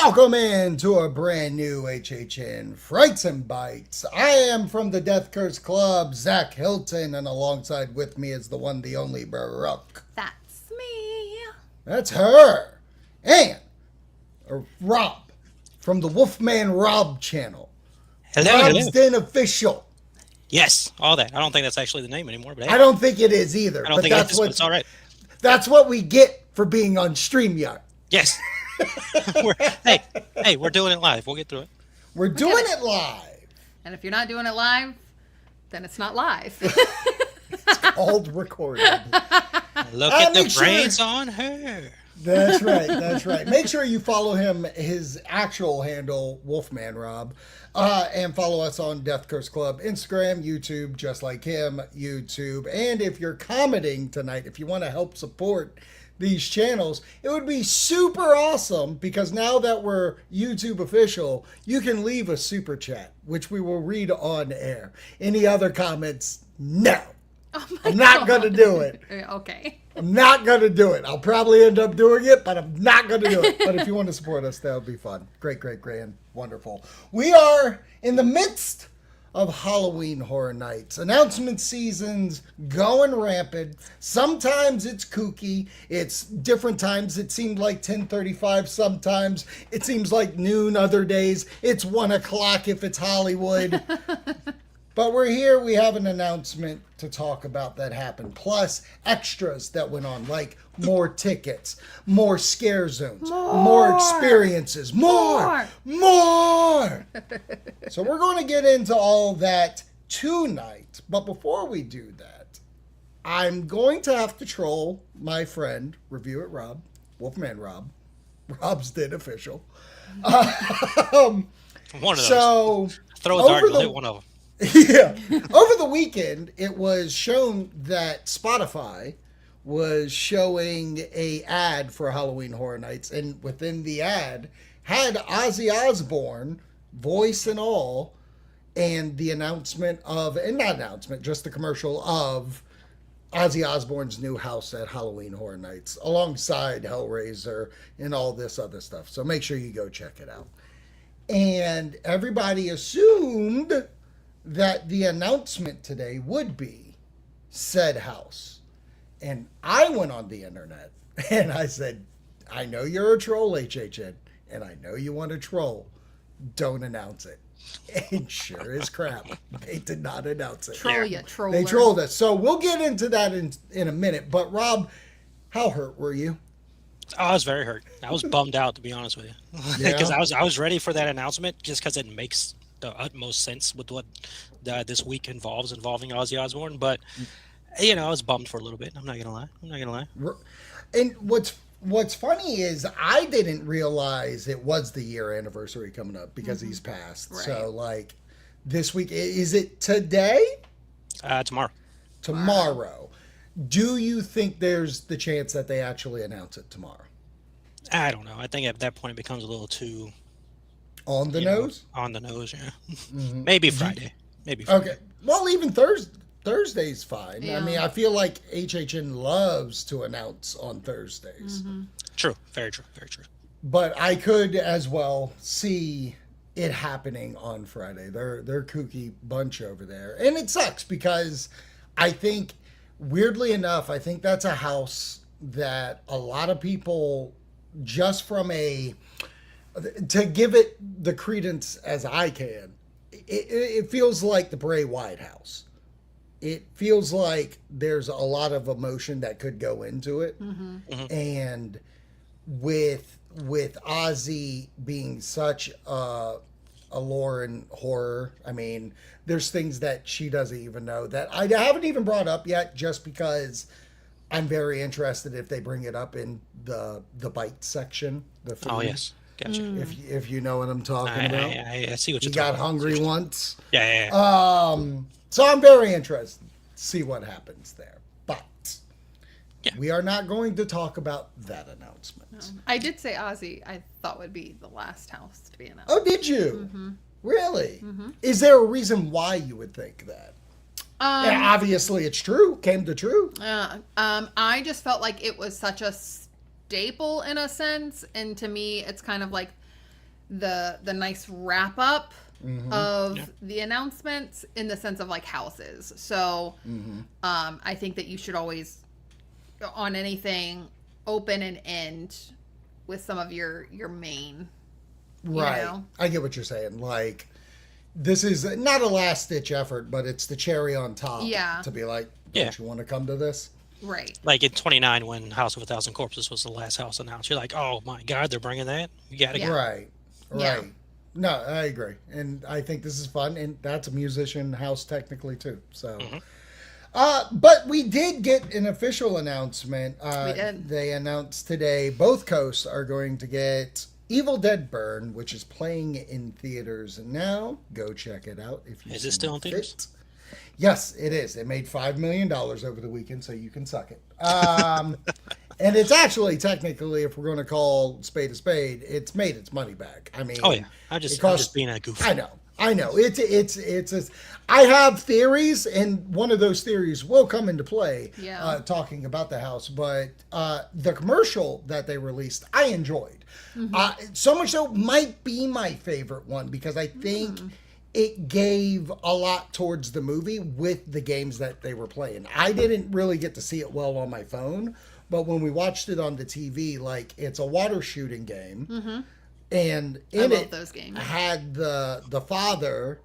Welcome into a brand new HHN Frights and Bites. I am from the DeathCurseClub, Zach Hilton, and alongside with me is the one, the only Baruch. That's me. That's her. And Rob from the Wolfmanrobofficial channel. Rob's Den Official. Yes, all that. I don't think that's actually the name anymore. But hey, I don't think it is either. I don't think it is, but it's all right. That's what we get for being on StreamYard. Yes. We're doing it live. We'll get through it. We're doing it live. And if you're not doing it live, then it's not live. It's called recorded. Look at the brains on her. That's right. That's right. Make sure you follow him, his actual handle, Wolfmanrob, and follow us on DeathCurseClub, Instagram, YouTube, just like him, YouTube. And if you're commenting tonight, if you want to help support these channels, it would be super awesome because now that we're YouTube official, you can leave a super chat, which we will read on air. Any other comments? No. I'm not going to do it. Okay. I'm not going to do it. I'll probably end up doing it, but I'm not going to do it. But if you want to support us, that would be fun. Great, great, grand, wonderful. We are in the midst of Halloween Horror Nights. Announcement season's going rampant. Sometimes it's kooky. It's different times. It seemed like 10:35. Sometimes it seems like noon. Other days it's 1 o'clock if it's Hollywood. But we're here. We have an announcement to talk about that happened. Plus extras that went on, like more tickets, more scare zones, more experiences, more. So we're going to get into all that tonight. But before we do that, I'm going to have to troll my friend, Review It Rob, Wolfman Rob, Rob's Den Official. One of those. So throw a dart and hit one of them. Yeah. Over the weekend, it was shown that Spotify was showing a ad for Halloween Horror Nights, and within the ad had Ozzy Osbourne, voice and all, and the announcement of, and not announcement, just the commercial of Ozzy Osbourne's new house at Halloween Horror Nights, alongside Hellraiser and all this other stuff. So make sure you go check it out. And everybody assumed that the announcement today would be said house. And I went on the internet and I said, I know you're a troll, HHN, and I know you want to troll. Don't announce it. And sure as crap, they did not announce it. Troll ya, troller. They trolled us. So we'll get into that in a minute. But Rob, how hurt were you? Oh, I was very hurt. I was bummed out, to be honest with you. Because I was ready for that announcement just because it makes the utmost sense with what this week involving Ozzy Osbourne, but I was bummed for a little bit. I'm not gonna lie. And what's funny is I didn't realize it was the year anniversary coming up because he's passed. Right. So like this week, is it today? Tomorrow. Tomorrow. Do you think there's the chance that they actually announce it tomorrow? I don't know. I think at that point it becomes a little too on the nose? On the nose, yeah. Mm-hmm. Maybe Friday. Okay. Well, even Thursday's fine. Yeah. I mean, I feel like HHN loves to announce on Thursdays. Mm-hmm. True. Very true. Very true. But I could as well see it happening on Friday. They're a kooky bunch over there. And it sucks because I think, weirdly enough, I think that's a house that a lot of people, just from to give it the credence as I can, it feels like the Bray Wyatt house. It feels like there's a lot of emotion that could go into it. Mm-hmm. Mm-hmm. And with Ozzy being such a lore and horror, I mean, there's things that she doesn't even know that I haven't even brought up yet, just because I'm very interested if they bring it up in the bite section. The food. Oh, yes. Gotcha. If you know what I'm talking about. I see what you're talking about. You got hungry once. Yeah. So I'm very interested to see what happens there. But we are not going to talk about that announcement. No. I did say Ozzy I thought would be the last house to be announced. Oh, did you? Mm-hmm. Really? Mm-hmm. Is there a reason why you would think that? Obviously it's true. Came to true. I just felt like it was such a staple in a sense, and to me it's kind of like the nice wrap up of the announcements in the sense of like houses. So I think that you should always on anything open and end with some of your main. Right. Know? I get what you're saying. Like, this is not a last ditch effort, but it's the cherry on top. Yeah. To be like, don't you want to come to this? Right. Like in 29, when House of a Thousand Corpses was the last house announced, you're like, oh my God, they're bringing that. You gotta go. Right. Yeah. No, I agree, and I think this is fun, and that's a musician house technically too. So, but we did get an official announcement. We did. They announced today both coasts are going to get Evil Dead Burn, which is playing in theaters now. Go check it out if you. Is it still in theaters? Yes, it is. It made $5 million over the weekend, so you can suck it. And it's actually technically, if we're going to call spade a spade, it's made its money back. I mean, I'm just being a goof. I know. I have theories, and one of those theories will come into play. Yeah. Talking about the house, but the commercial that they released, I enjoyed. So much so, might be my favorite one because I think. It gave a lot towards the movie with the games that they were playing. I didn't really get to see it well on my phone, but when we watched it on the TV, like, it's a water shooting game, and in it those games. had the father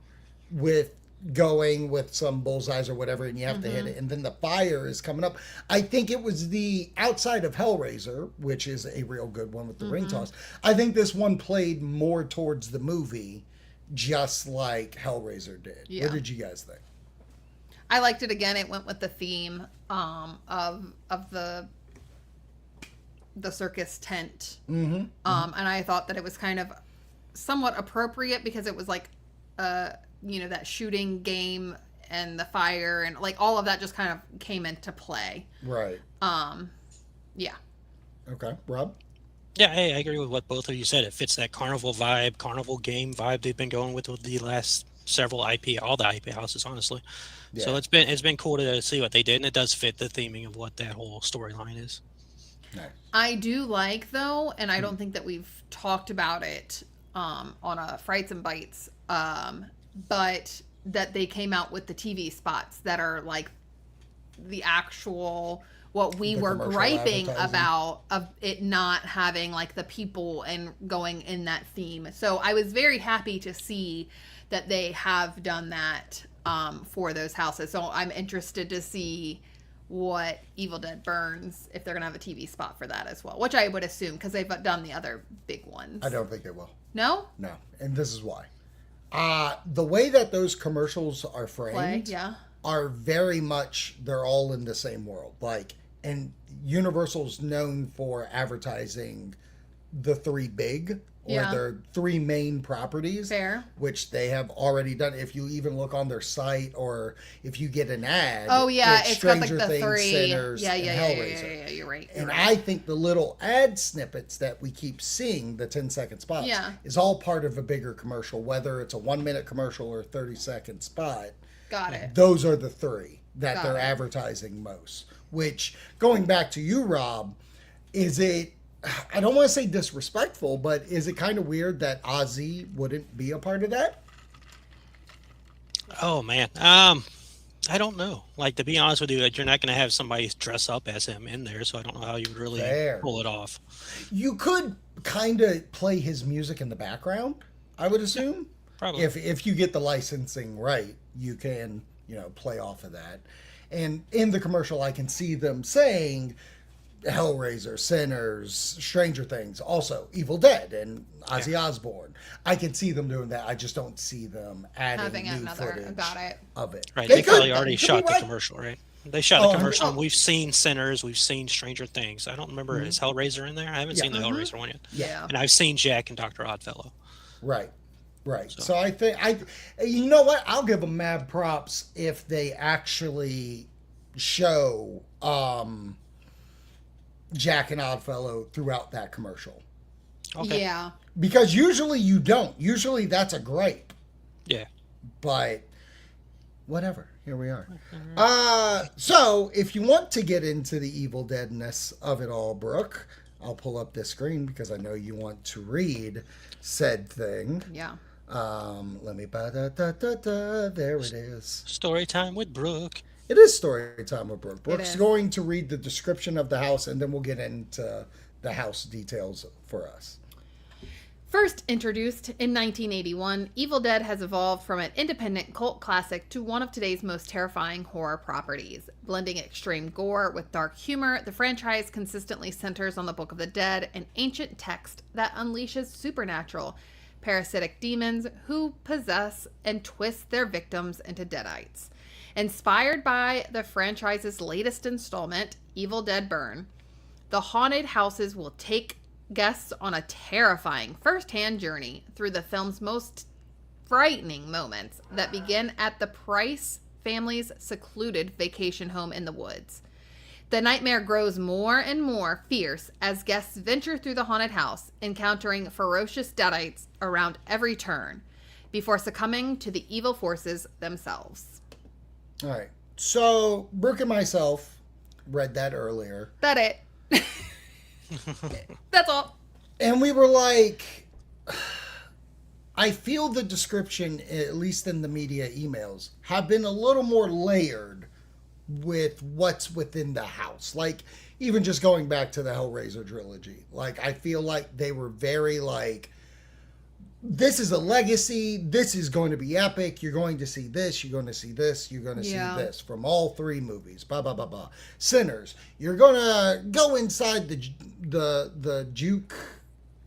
going with some bullseyes or whatever, and you have to hit it, and then the fire is coming up. I think it was the outside of Hellraiser, which is a real good one with the ring toss. I think this one played more towards the movie, just like Hellraiser did. Yeah. What did you guys think? I liked it again. It went with the theme of the circus tent, and I thought that it was kind of somewhat appropriate because it was like, that shooting game and the fire and like all of that just kind of came into play. Right. Yeah. Okay, Rob. Yeah, I agree with what both of you said. It fits that carnival vibe, carnival game vibe they've been going with the last several all the IP houses, honestly. Yeah. So it's been cool to see what they did, and it does fit the theming of what that whole storyline is. Nice. I do like, though, and I don't think that we've talked about it on a Frights and Bites, but that they came out with the TV spots that are like the actual... what we were griping about of it not having like the people and going in that theme. So I was very happy to see that they have done that for those houses. So I'm interested to see what Evil Dead Burns, if they're going to have a TV spot for that as well, which I would assume because they've done the other big ones. I don't think they will. No? No. And this is why. The way that those commercials are framed are very much, they're all in the same world. Like, and Universal's known for advertising the three big or their three main properties. Fair. Which they have already done. If you even look on their site or if you get an ad. Oh, yeah. It's got like Stranger the Things, three. Sinners, and Hellraiser. Yeah, you're right. And I think the little ad snippets that we keep seeing, the 10-second spots, is all part of a bigger commercial, whether it's a 1-minute commercial or a 30-second spot. Got it. Those are the three that they're advertising most. Which, going back to you, Rob, is it, I don't want to say disrespectful, but is it kind of weird that Ozzy wouldn't be a part of that? Oh, man. I don't know. Like, to be honest with you, you're not going to have somebody dress up as him in there, so I don't know how you would really pull it off. You could kind of play his music in the background, I would assume. Probably. If you get the licensing right, you can, play off of that. And in the commercial, I can see them saying Hellraiser, Sinners, Stranger Things, also Evil Dead, and Ozzy Osbourne. I can see them doing that. I just don't see them adding new footage of it. Right. They probably already shot the commercial, right? They shot the commercial. And we've seen Sinners. We've seen Stranger Things. I don't remember. Is Hellraiser in there? I haven't seen the Hellraiser one yet. Yeah. And I've seen Jack and Dr. Oddfellow. Right. So I think you know what? I'll give them mad props if they actually show Jack and Oddfellow throughout that commercial. Okay. Yeah. Because usually you don't. Usually that's a gripe. Yeah. But whatever. Here we are. So if you want to get into the Evil Deadness of it all, Brooke, I'll pull up this screen because I know you want to read said thing. Yeah. Let me there it is. Story time with Brooke. It is story time with Brooke. Brooke's is. going to read the description of the house, and then we'll get into the house details for us. First introduced in 1981, Evil Dead has evolved from an independent cult classic to one of today's most terrifying horror properties. Blending extreme gore with dark humor, the franchise consistently centers on the Book of the Dead, an ancient text that unleashes supernatural, parasitic demons who possess and twist their victims into deadites. Inspired by the franchise's latest installment, Evil Dead Burn, the haunted houses will take guests on a terrifying first-hand journey through the film's most frightening moments that begin at the Price family's secluded vacation home in the woods. The nightmare grows more and more fierce as guests venture through the haunted house, encountering ferocious deadites around every turn, before succumbing to the evil forces themselves. All right. So, Brooke and myself read that earlier. That it. That's all. And we were like, I feel the description, at least in the media emails, have been a little more layered with what's within the house. Like, even just going back to the Hellraiser trilogy. Like, I feel like they were very like, this is a legacy. This is going to be epic. You're going to see this. You're going to see this. You're going to see this from all three movies. Blah, blah, blah, blah. Sinners. You're going to go inside the juke.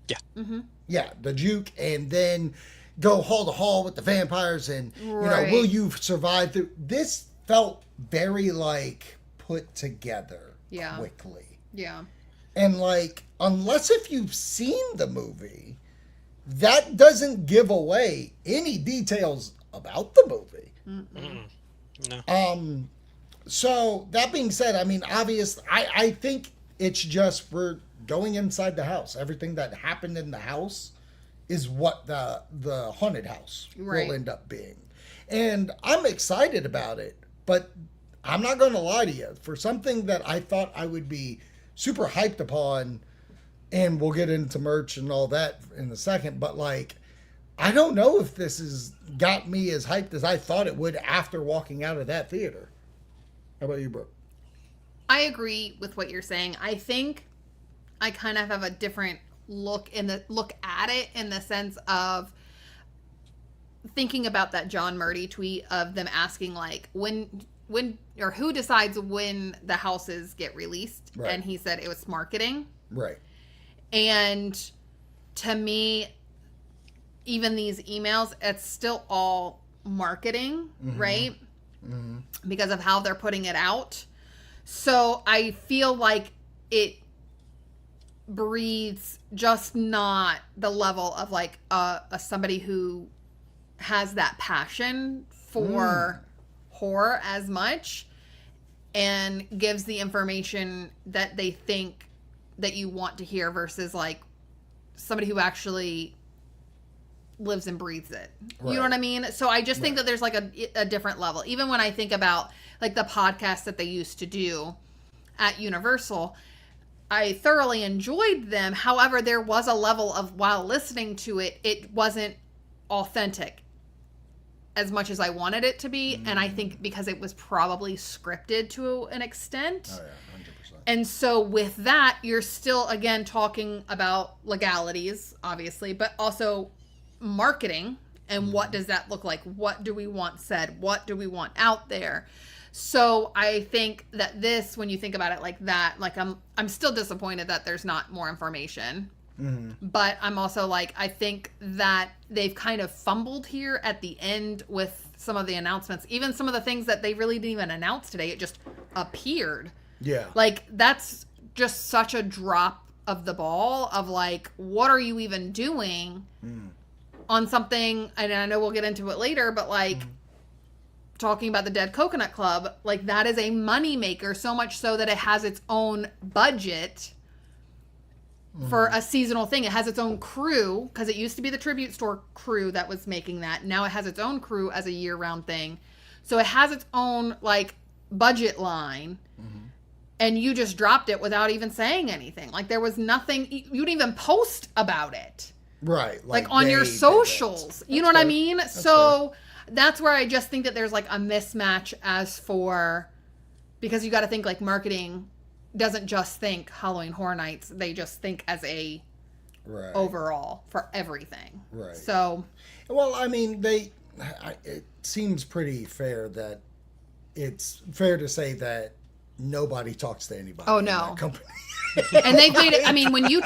Yeah. Mm-hmm. Yeah, the juke, and then go hall to hall with the vampires, and, Right. will you survive through? This felt very, like, put together quickly. Yeah. And, like, unless if you've seen the movie, that doesn't give away any details about the movie. No. So, that being said, I mean, obvious, I think it's just we're going inside the house. Everything that happened in the house is what the haunted house will end up being. And I'm excited about it, but I'm not going to lie to you. For something that I thought I would be super hyped upon, and we'll get into merch and all that in a second, but like, I don't know if this has got me as hyped as I thought it would after walking out of that theater. How about you, Brooke? I agree with what you're saying. I think I kind of have a different look at it in the sense of thinking about that John Murdy tweet of them asking like when or who decides when the houses get released, and he said it was marketing. Right. And to me, even these emails, it's still all marketing, right? Mm-hmm. Because of how they're putting it out. So I feel like it breathes just not the level of like somebody who has that passion for horror as much and gives the information that they think that you want to hear versus like somebody who actually lives and breathes it. Right. You know what I mean? So I just think that there's like a different level. Even when I think about like the podcasts that they used to do at Universal, I thoroughly enjoyed them. However, there was a level of, while listening to it, it wasn't authentic as much as I wanted it to be. And I think because it was probably scripted to an extent. Oh, yeah, 100%. And so with that, you're still, again, talking about legalities, obviously, but also marketing. And what does that look like? What do we want said? What do we want out there? So I think that this, when you think about it like that, like I'm still disappointed that there's not more information. Mm-hmm. But I'm also like, I think that they've kind of fumbled here at the end with some of the announcements. Even some of the things that they really didn't even announce today, it just appeared. Yeah. Like, that's just such a drop of the ball of like, what are you even doing on something? And I know we'll get into it later, but like, talking about the Dead Coconut Club, like that is a money maker, so much so that it has its own budget for a seasonal thing. It has its own crew, because it used to be the Tribute Store crew that was making that. Now it has its own crew as a year-round thing. So it has its own like budget line. and you just dropped it without even saying anything. Like there was nothing, you didn't even post about it. Right. Like on your socials. You know what I mean? So that's where I just think that there's like a mismatch as for, because you got to think like marketing doesn't just think Halloween Horror Nights. They just think as a overall for everything. Right. So. Well, I mean, it seems pretty fair that it's fair to say that nobody talks to anybody. Oh, in no. that company. And they've made it. I mean, when you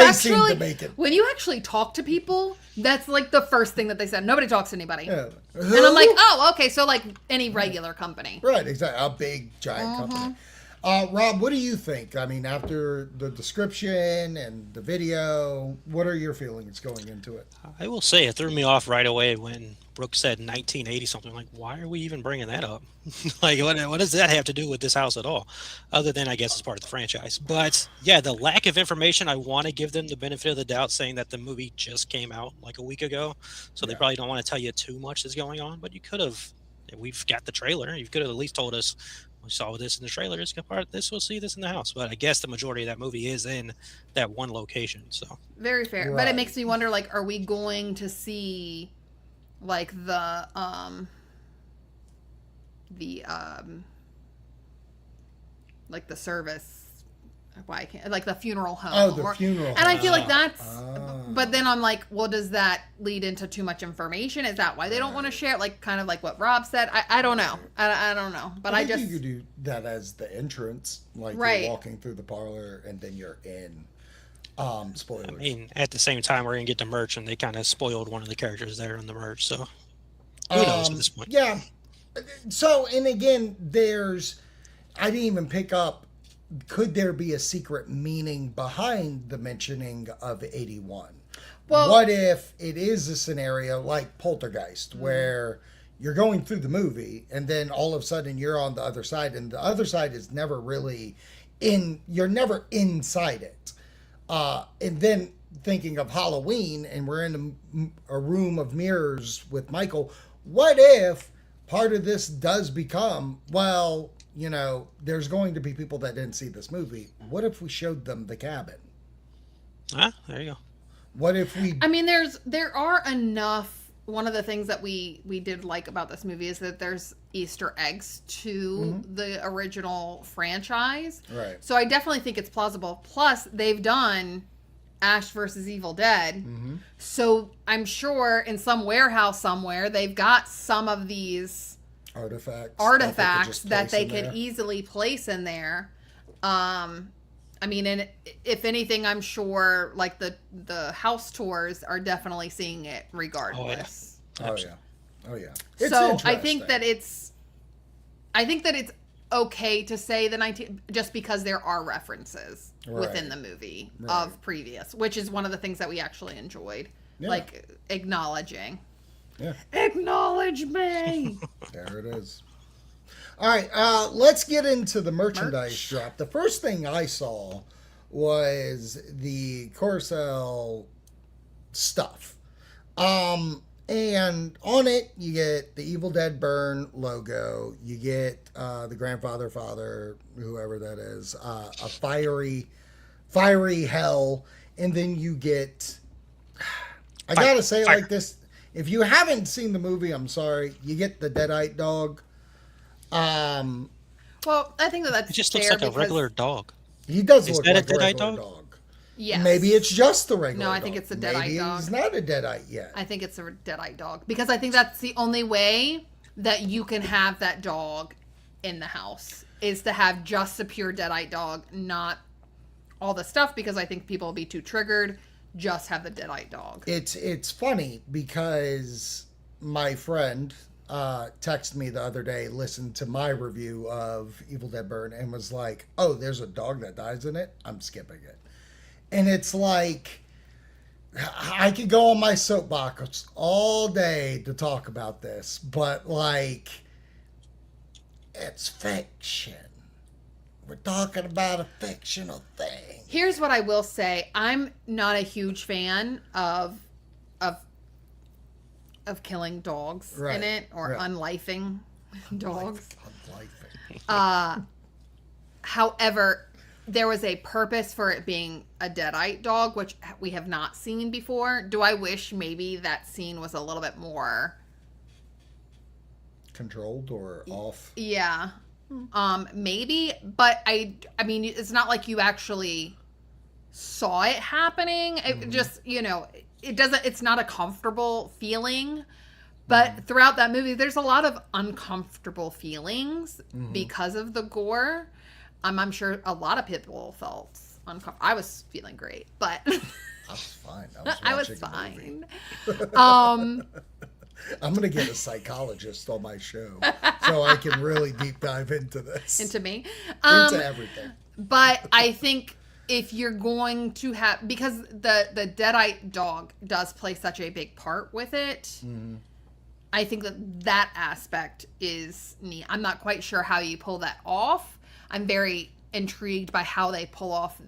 actually talk to people, that's like the first thing that they said. Nobody talks to anybody. Yeah. And I'm like, oh, okay. So like any regular company. Right. Exactly. A big giant company. Rob, what do you think? I mean, after the description and the video, what are your feelings going into it? I will say it threw me off right away when Brooke said 1980 something. Like, why are we even bringing that up? Like, what does that have to do with this house at all? Other than, I guess, it's part of the franchise. But yeah, the lack of information, I want to give them the benefit of the doubt, saying that the movie just came out like a week ago. So they probably don't want to tell you too much is going on. But you could have, we've got the trailer. You could have at least told us, we saw this in the trailer. It's part of this. We'll see this in the house. But I guess the majority of that movie is in that one location. So very fair. Right. But it makes me wonder, like, are we going to see like the like the service? Why can't like the funeral home? Oh, the funeral home. And I feel like that's. But then I'm like, well, does that lead into too much information? Is that why they don't want to share? Like, kind of like what Rob said. I don't know. I don't know. But I just you could do that as the entrance, like right. You're walking through the parlor and then you're in. Spoilers. I mean, at the same time, we're gonna get the merch, and they kind of spoiled one of the characters there in the merch. So who knows at this point? Yeah. So, and again, I didn't even pick up. Could there be a secret meaning behind the mentioning of 81? Well, what if it is a scenario like Poltergeist, where you're going through the movie and then all of a sudden you're on the other side, and the other side is never really you're never inside it. And then thinking of Halloween, and we're in a room of mirrors with Michael, what if part of this does become, well, you know, there's going to be people that didn't see this movie. What if we showed them the cabin? There you go. What if we... I mean, there are enough... One of the things that we did like about this movie is that there's Easter eggs to the original franchise. Right. So I definitely think it's plausible. Plus, they've done Ash versus Evil Dead. So I'm sure in some warehouse somewhere, they've got some of these... artifacts that they could easily place in there. I mean, and if anything, I'm sure like the house tours are definitely seeing it regardless. Oh yeah. So I think that it's okay to say the 19, just because there are references within the movie of previous, which is one of the things that we actually enjoyed, like acknowledging. Yeah. Acknowledge me. There it is. All right, let's get into the merchandise drop. The first thing I saw was the Carousel stuff. And on it, you get the Evil Dead Burn logo. You get the grandfather, father, whoever that is, a fiery hell. And then you get, I got to say it like this. If you haven't seen the movie, I'm sorry. You get the Deadite dog. Well, I think that's it just looks like a regular dog. He does look like a Deadite regular dog. Yes. Maybe it's just the regular dog. No, I think it's a Deadite dog. He's not a Deadite yet. I think it's a Deadite dog. Because I think that's the only way that you can have that dog in the house, is to have just a pure Deadite dog, not all the stuff, because I think people will be too triggered. Just have the Deadite dog. It's funny because my friend texted me the other day, listened to my review of Evil Dead Burn, and was like, oh, there's a dog that dies in it? I'm skipping it. And it's like, I could go on my soapbox all day to talk about this, but like, it's fiction. We're talking about a fictional thing. Here's what I will say. I'm not a huge fan of killing dogs in it, or unlifing dogs. However, there was a purpose for it being a deadite dog, which we have not seen before. Do I wish maybe that scene was a little bit more controlled or off? Yeah. Maybe, but I mean, it's not like you actually saw it happening. It just, it's not a comfortable feeling. But throughout that movie, there's a lot of uncomfortable feelings because of the gore. I'm sure a lot of people felt uncomfortable. I was feeling great, but I was fine. I was fine. I'm going to get a psychologist on my show so I can really deep dive into this. Into me? Into everything. But I think if you're going to have, because the deadite dog does play such a big part with it, I think that aspect is neat. I'm not quite sure how you pull that off. I'm very intrigued by how they pull off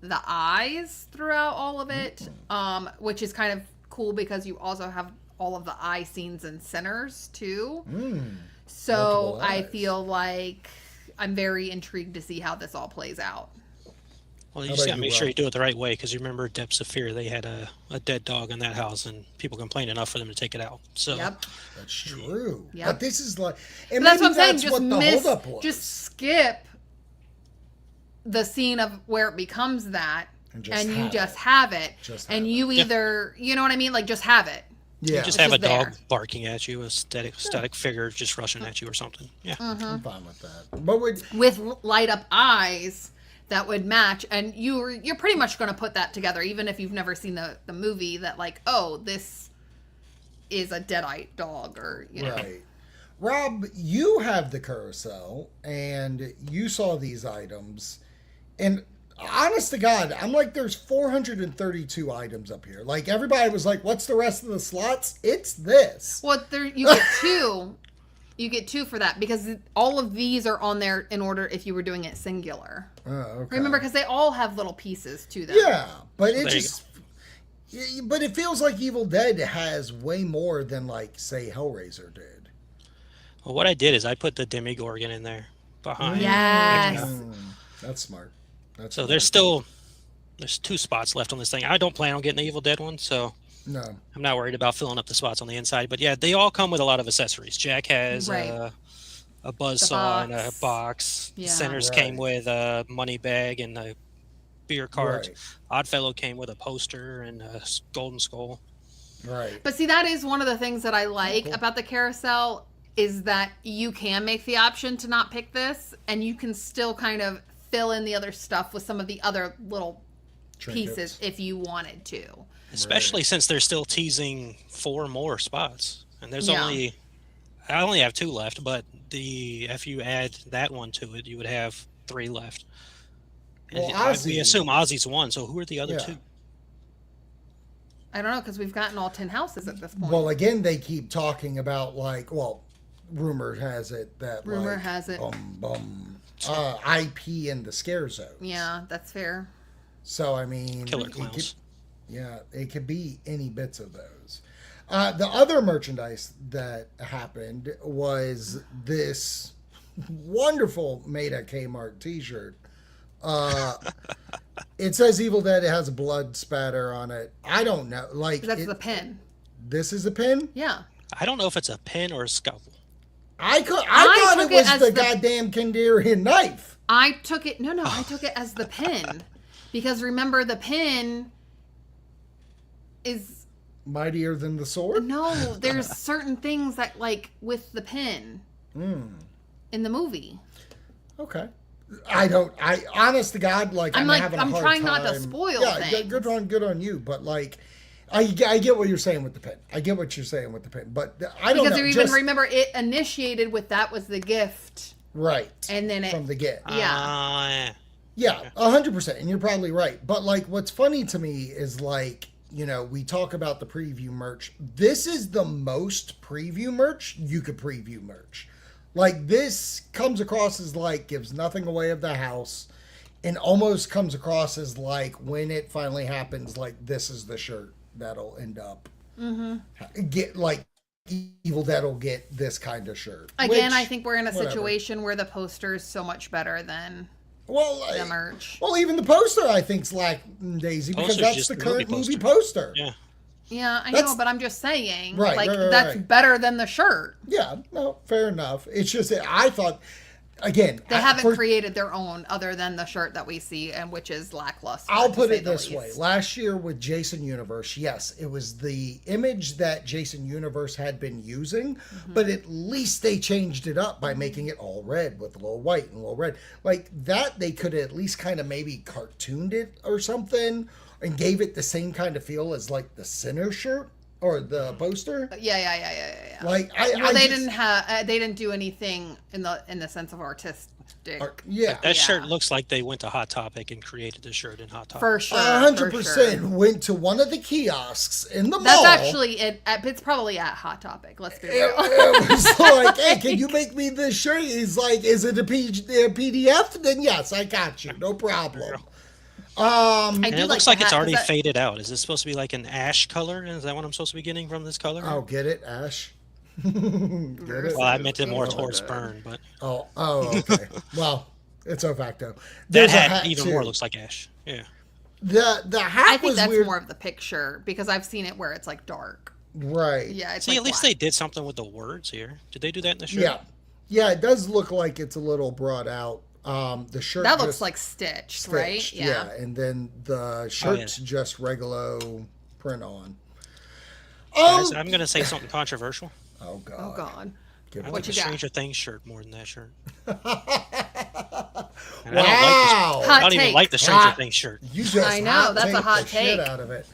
the eyes throughout all of it, which is kind of cool because you also have all of the eye scenes and centers too. So I feel like I'm very intrigued to see how this all plays out. Well, you just got to make sure you do it the right way, because you remember Depths of Fear, they had a dead dog in that house and people complained enough for them to take it out. So that's true. Yep. But this is like, and that's maybe what I'm that's saying. what the holdup was. Just skip the scene of where it becomes that, and you just have it. And you either, you know what I mean? Like, just have it. Yeah. You just have a dog barking at you, a static figure just rushing at you or something. Yeah. I'm fine with that. But with light up eyes that would match, and you're pretty much going to put that together, even if you've never seen the movie, that like, oh, this is a deadite dog, or Right. Rob, you have the carousel and you saw these items, and honest to God, I'm like, there's 432 items up here. Like, everybody was like, what's the rest of the slots? It's this. Well, you get two. You get two for that, because all of these are on there in order if you were doing it singular. Oh, okay. Remember, because they all have little pieces to them. Yeah, but but it feels like Evil Dead has way more than, like, say, Hellraiser did. Well, what I did is I put the Demogorgon in there behind. Yes. That's smart. So there's 2 spots left on this thing. I don't plan on getting the Evil Dead one, so no, I'm not worried about filling up the spots on the inside. But yeah, they all come with a lot of accessories. Jack has a buzzsaw and a box. Yeah. Centers came with a money bag and a beer cart. Right. Oddfellow came with a poster and a golden skull. Right. But see, that is one of the things that I like about the carousel, is that you can make the option to not pick this, and you can still kind of fill in the other stuff with some of the other little pieces if you wanted to. Especially since they're still teasing 4 more spots. And there's I only have 2 left, but if you add that one to it, you would have 3 left. And we assume Ozzy's 1, so who are the other 2? I don't know, because we've gotten all 10 houses at this point. Well, again, they keep talking about, like, rumor has it that IP in the scare zone. Yeah, that's fair. So, I mean, Killer Clowns. It could be any bits of those. The other merchandise that happened was this wonderful made at Kmart t-shirt. It says Evil Dead. It has a blood spatter on it. I don't know. Like, that's the pin. This is a pin? Yeah. I don't know if it's a pin or a scalpel. I thought it was the goddamn Kandarian knife. I took it. No, I took it as the pin, because remember, the pin is mightier than the sword. No, there's certain things that, like, with the pin in the movie. Okay. I honest to God, like, I'm having a hard time. I'm trying not to spoil things. Yeah, good on you, but, like, I get what you're saying with the pin. But I don't know. Because you even remember, it initiated with that was the gift. Right. And then from the gift. Yeah. Yeah, 100%. And you're probably right. But, like, what's funny to me is, like, we talk about the preview merch. This is the most preview merch you could preview merch. Like, this comes across as, like, gives nothing away of the house, and almost comes across as, like, when it finally happens, like, this is the shirt that'll end up get, like, Evil Dead will get this kind of shirt. Again, I think we're in a situation where the poster is so much better than the merch. Well, even the poster I think's lackadaisy because Poster's that's just the the current movie movie poster. Yeah. Yeah, I That's- know, but I'm just saying, Right, that's right. better than the shirt. Yeah, no, fair enough. It's just that I thought, again, They haven't created their own other than the shirt that we see, and which is lackluster. I'll to put say it the this way. least. Last year with Jason Universe, yes, it was the image that Jason Universe had been using, but at least they changed it up by making it all red with a little white and a little red. Like that, they could at least kind of maybe cartooned it or something and gave it the same kind of feel as like the Sinner shirt or the poster. Yeah. Like They didn't do anything in the sense of artistic. Yeah. That shirt looks like they went to Hot Topic and created the shirt in Hot Topic. For sure. 100% went to one of the kiosks in the mall. That's actually it. It's probably at Hot Topic. Let's be real. It was like, hey, can you make me this shirt? He's like, is it a PDF? Then yes, I got you. No problem. And it looks like it's already faded out. Is this supposed to be like an ash color? Is that what I'm supposed to be getting from this color? Oh, get it, Ash? Get it? Well, I meant it more towards burn, but Oh, okay. Well, it's a facto. that There's a hat even too. more looks like ash. Yeah. The hat I think was that's weird. more of the picture because I've seen it where it's like dark. Right. Yeah. It's See, like at least black. they did something with the words here. Did they do that in the shirt? Yeah. Yeah, it does look like it's a little brought out. The shirt That looks just like stitched, right? stitched, yeah. And then the shirt's just regular print on. Guys, I'm going to say something controversial. Oh God. Oh God. Give I it like the you got? Stranger Things shirt more than that shirt. And Wow. I don't even take. like the Stranger Hot. Things shirt. You just I know, that's a hot the shit take. out of it.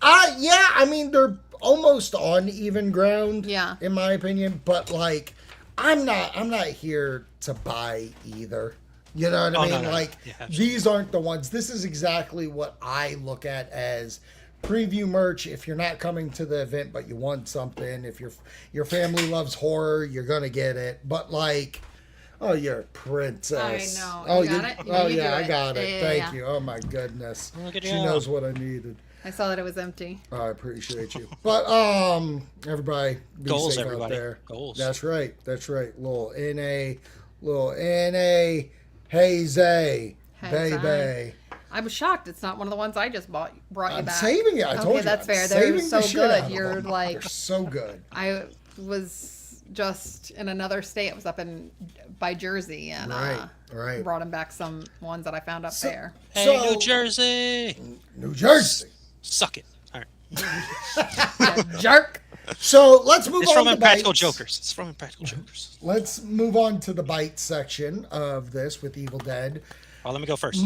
Yeah, I mean they're almost on even ground. Yeah. In my opinion, but like, I'm not here to buy either. You know what I mean? No. Like Yeah, these aren't the ones. This is exactly what I look at as preview merch. If you're not coming to the event but you want something, if your family loves horror, you're gonna get it. But like, oh, you're a princess. I know. Oh, You got it? Oh You yeah, do I it. got it. Yeah, Thank yeah. you. Oh my goodness. Look at She you. knows what I needed. I saw that it was empty. I appreciate you. But everybody be Goals, safe everybody. out there. Goals. That's right. Little NA, hazy, baby. I was shocked. It's not one of the ones I just brought you I'm back. saving it. I told you. that's I'm fair. They're saving so the shit out good. of You're them. like, They're so good. I was just in another state. I was up by Jersey and Right. brought him back some ones that I found up there. Hey, So- New Jersey. New Jersey. Suck it. All right. Yeah, jerk. So let's move It's on from to Impractical bites. Jokers. It's from Impractical Jokers. Let's move on to the bite section of this with Evil Dead. Well, let me go first.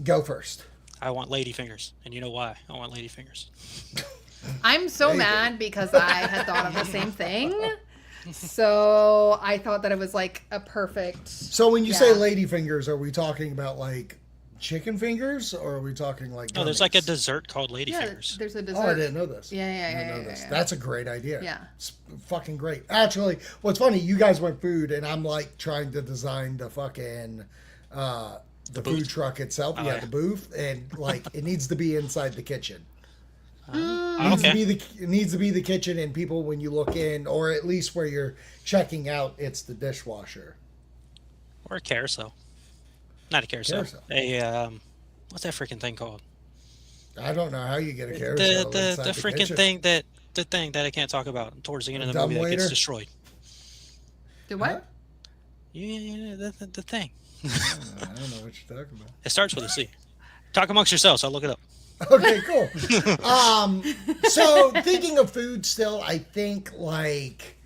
Go first. I want lady fingers. And you know why I want lady fingers. I'm so mad because I had thought of the same thing. So I thought that it was like a perfect. So when you say Yeah. lady fingers, are we talking about like chicken fingers, or are we talking like? No, there's like a gummies? dessert called lady Yeah, fingers. there's a dessert. Oh, I didn't know this. Yeah, I didn't know yeah. this. That's a great idea. Yeah. It's fucking great. Actually, what's funny, you guys went food, and I'm like trying to design the fucking the food booth. truck itself. Yeah, yeah. the booth, and like it needs to be inside the kitchen. Okay. It needs to be the kitchen, and people when you look in, or at least where you're checking out, it's the dishwasher. Or a carousel. Not a carousel. Carousel. A what's that freaking thing called? I don't know how you get a carousel The inside the freaking kitchen. thing that I can't talk about towards the end of the Dumb movie that waiter? gets destroyed. Do what? Yeah, the thing. I don't know what you're talking about. It starts with a C. Talk amongst yourselves. I'll look it up. Okay, cool. So thinking of food still, I think like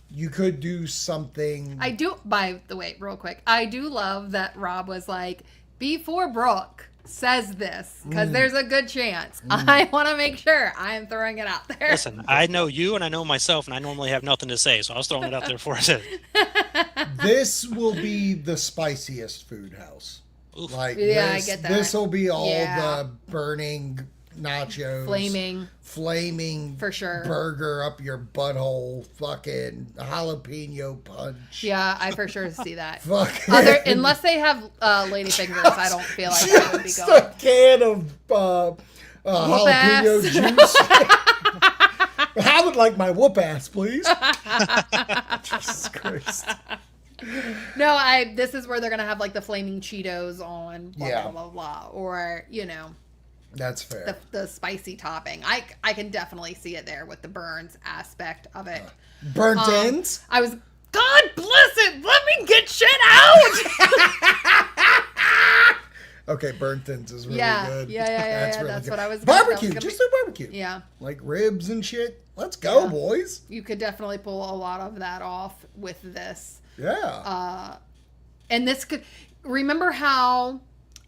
you could do something. I do, by the way, real quick, I do love that Rob was like, before Brooke says this, because there's a good chance. I want to make sure I am throwing it out there. Listen, I know you and I know myself, and I normally have nothing to say, so I was throwing it out there before I said it. This will be the spiciest food house. Oof. Like Yeah, I this, get that. This will be all Yeah. the burning nachos, flaming For sure. burger up your butthole, fucking jalapeno punch. Yeah, I for sure see that. Fucking Unless they have lady fingers, I don't feel like I would be just going. a can of jalapeno ass. juice. I would like my whoop ass, please. Jesus Christ. No, this is where they're gonna have like the flaming Cheetos on, blah Yeah. blah blah blah, or That's fair. the spicy topping. I can definitely see it there with the burns aspect of it. Burnt ends? I was, God bless it. Let me get shit out. Okay, burnt ends is really Yeah, good. yeah. That's what I was. Barbecue, that was just gonna do barbecue. Yeah. Like ribs and shit. Let's go, Yeah. boys. You could definitely pull a lot of that off with this. Yeah. And this could, remember how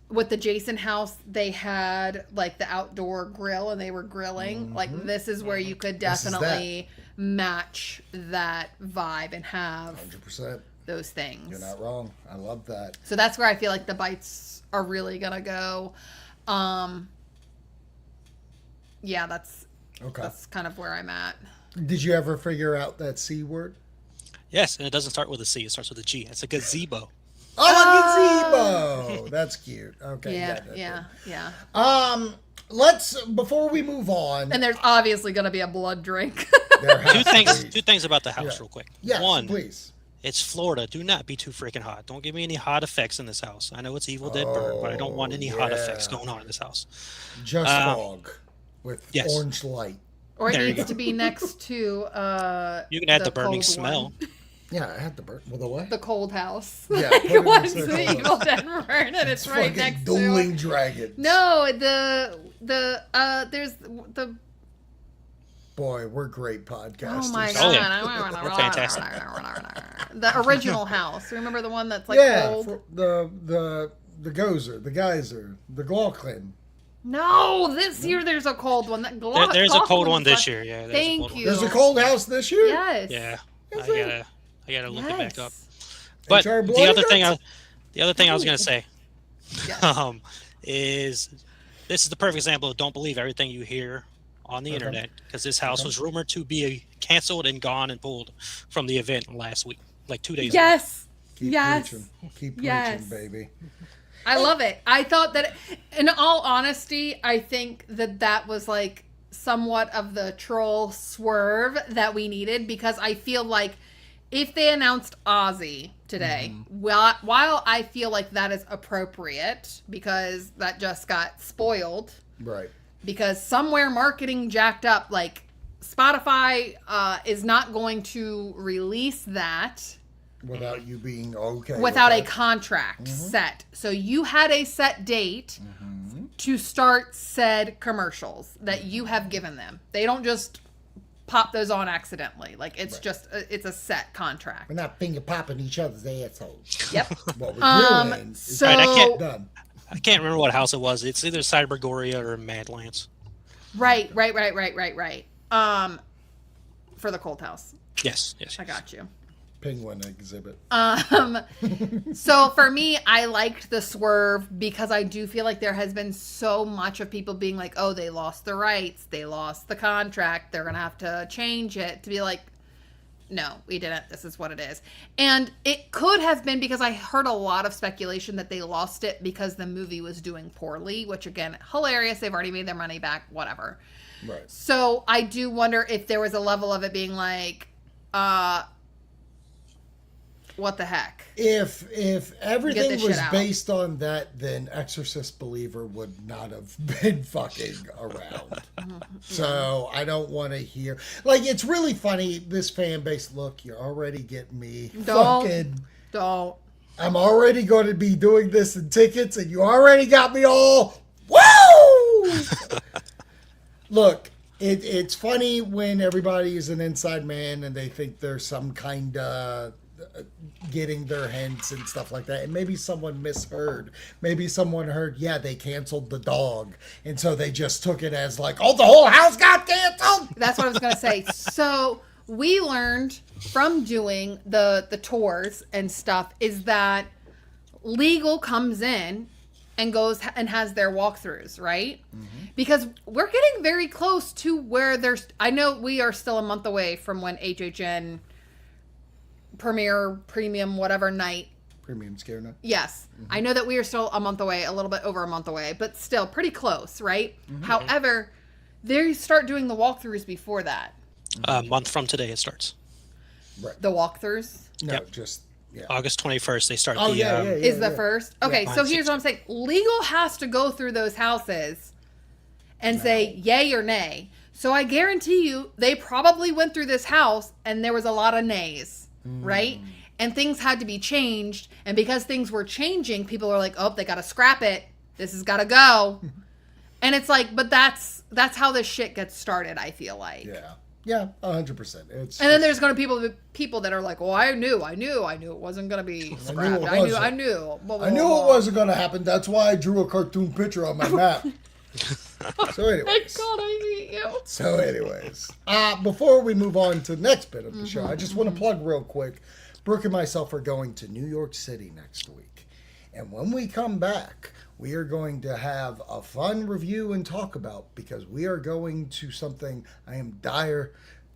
with the Jason house they had like the outdoor grill and they were grilling? Like this is where you could This is that. definitely match that vibe and have 100%. those things. You're not wrong. I love that. So that's where I feel like the bites are really gonna go. Yeah, that's Okay. kind of where I'm at. Did you ever figure out that C word? Yes, and it doesn't start with a C. It starts with a G. It's a gazebo. Oh, a gazebo. That's cute. Okay. Yeah. Let's, before we move on. And there's obviously gonna be a blood drink. there has to be- Two things about the house, Yeah. real quick. Yes, One, please. it's Florida. Do not be too freaking hot. Don't give me any hot effects in this house. I know it's Evil Dead Bird, but I don't want any hot effects going on in this house. Just fog with yes. orange light. Or it There you needs go. to be next to You can add the burning cold smell. one. Yeah, I had the burn. Well, the what? The cold house. Yeah, Like, put it once next to the the cold Evil house. Dead burn and it's right Fucking next dueling to it. dragons. No, there's the Boy, we're great podcasters. oh my Oh, god. yeah. We're fantastic. The original house. Remember the one that's like Yeah, cold? the Gozer, the Geyser, the Glaucon. No, this year there's a cold one. There's a cold one this year. Yeah, there's a Thank cold one. you. There's a cold house this year? Yes. Yeah, Is I gotta look it back up. Yes. But HR the Blood other thing, Guts? I was gonna say, Yes. is this is the perfect example of don't believe everything you hear on the Okay. internet, because this house Okay. was rumored to be canceled and gone and pulled from the event last week, like 2 days ago. Yes. Keep Yes. preaching. Keep Yes. preaching, baby. I love it. I thought that, in all honesty, I think that was like somewhat of the troll swerve that we needed, because I feel like if they announced Ozzy today, while I feel like that is appropriate because that just got spoiled, Right. because somewhere marketing jacked up, like Spotify is not going to release that Without you being okay. without a with that. contract set. So you had a set date to start said commercials that you have given them. They don't just pop those on accidentally. Like it's just it's a set contract. We're not finger popping each other's assholes. Yep. What we're doing is So Right, I can't- done. I can't remember what house it was. It's either Cybergoria or Madlands. right. For the Cold House. Yes. I got you. Penguin exhibit. So for me, I liked the swerve because I do feel like there has been so much of people being like, oh, they lost the rights, they lost the contract, they're going to have to change it, to be like, no, we didn't. This is what it is. And it could have been because I heard a lot of speculation that they lost it because the movie was doing poorly, which again, hilarious. They've already made their money back, whatever. Right. So I do wonder if there was a level of it being like, what the heck? If everything this was shit out. based on that, then Exorcist Believer would not have been fucking around. So I don't want to hear. Like, it's really funny, this fan base. Look, you're already getting me. Don't. I'm already going to be doing this in tickets, and you already got me all. Woo! Look, it's funny when everybody is an inside man and they think there's some kind of getting their hints and stuff like that, and maybe someone misheard. Maybe someone heard, yeah, they canceled the dog, and so they just took it as like, oh, the whole house got canceled. That's what I was gonna say. So we learned from doing the tours and stuff is that legal comes in and goes and has their walkthroughs, right? Because we're getting very close to where there's. I know we are still a month away from when HHN premium whatever night. Premium scare night. Yes. I know that we are still a month away, a little bit over a month away, but still pretty close, right? However, they start doing the walkthroughs before that. A month from today it starts. Right. The walkthroughs. No, Yep. just August 21st, they start is the first. Okay, Yeah. so here's what I'm saying. Legal has to go through those houses and say yay or nay. So I guarantee you they probably went through this house and there was a lot of nays, right? And things had to be changed. And because things were changing, people are like, oh, they got to scrap it. This has got to go. And it's like, but that's how this shit gets started, I feel like. Yeah, 100%. And then there's going to be people that are like, well, I knew it wasn't going to be scrapped. I knew. Blah, blah, I knew blah. it wasn't going to happen. That's why I drew a cartoon picture on my map. So anyways. Thank God I hate you. So anyways, before we move on to the next bit of the show, I just want to plug real quick. Brooke and myself are going to New York City next week. And when we come back, we are going to have a fun review and talk about, because we are going to something I am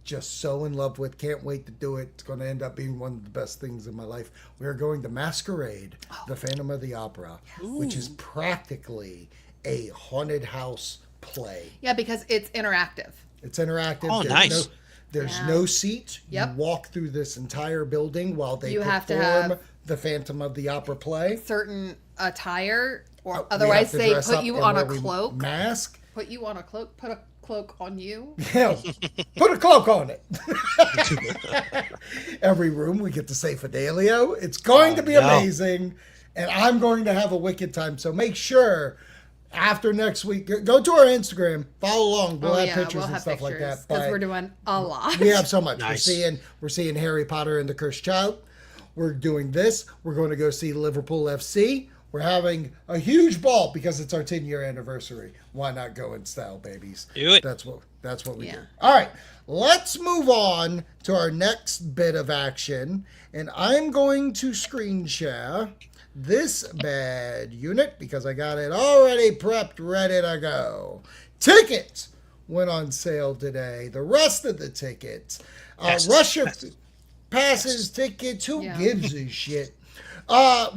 just so in love with. Can't wait to do it. It's going to end up being one of the best things in my life. We are going to Masquerade, the Phantom of the Opera, which is practically a haunted house play. Yeah, because it's interactive. It's interactive. Oh, nice. There's no seat. Yep. You walk through this entire building while they have to perform have the Phantom of the Opera play. Certain attire, or We otherwise have to they dress put up you and on a wear cloak. Mask. Put you on a cloak. Put a cloak on you. Yeah, put a cloak on it. Every room we get to say Fidelio. It's going to be amazing, and I'm going to have a wicked time. So make sure after next week, go to our Instagram, follow along. We'll have pictures and stuff like that. Because we're doing a lot. We have so much. Nice. We're seeing Harry Potter and the Cursed Child. We're doing this. We're going to go see Liverpool FC. We're having a huge ball because it's our 10-year anniversary. Why not go in style, babies? Do it. That's what we do. All right, let's move on to our next bit of action. And I'm going to screen share this bad unit because I got it already prepped, ready to go. Tickets went on sale today. The rest of the tickets, Russia passes, tickets. Who gives a shit?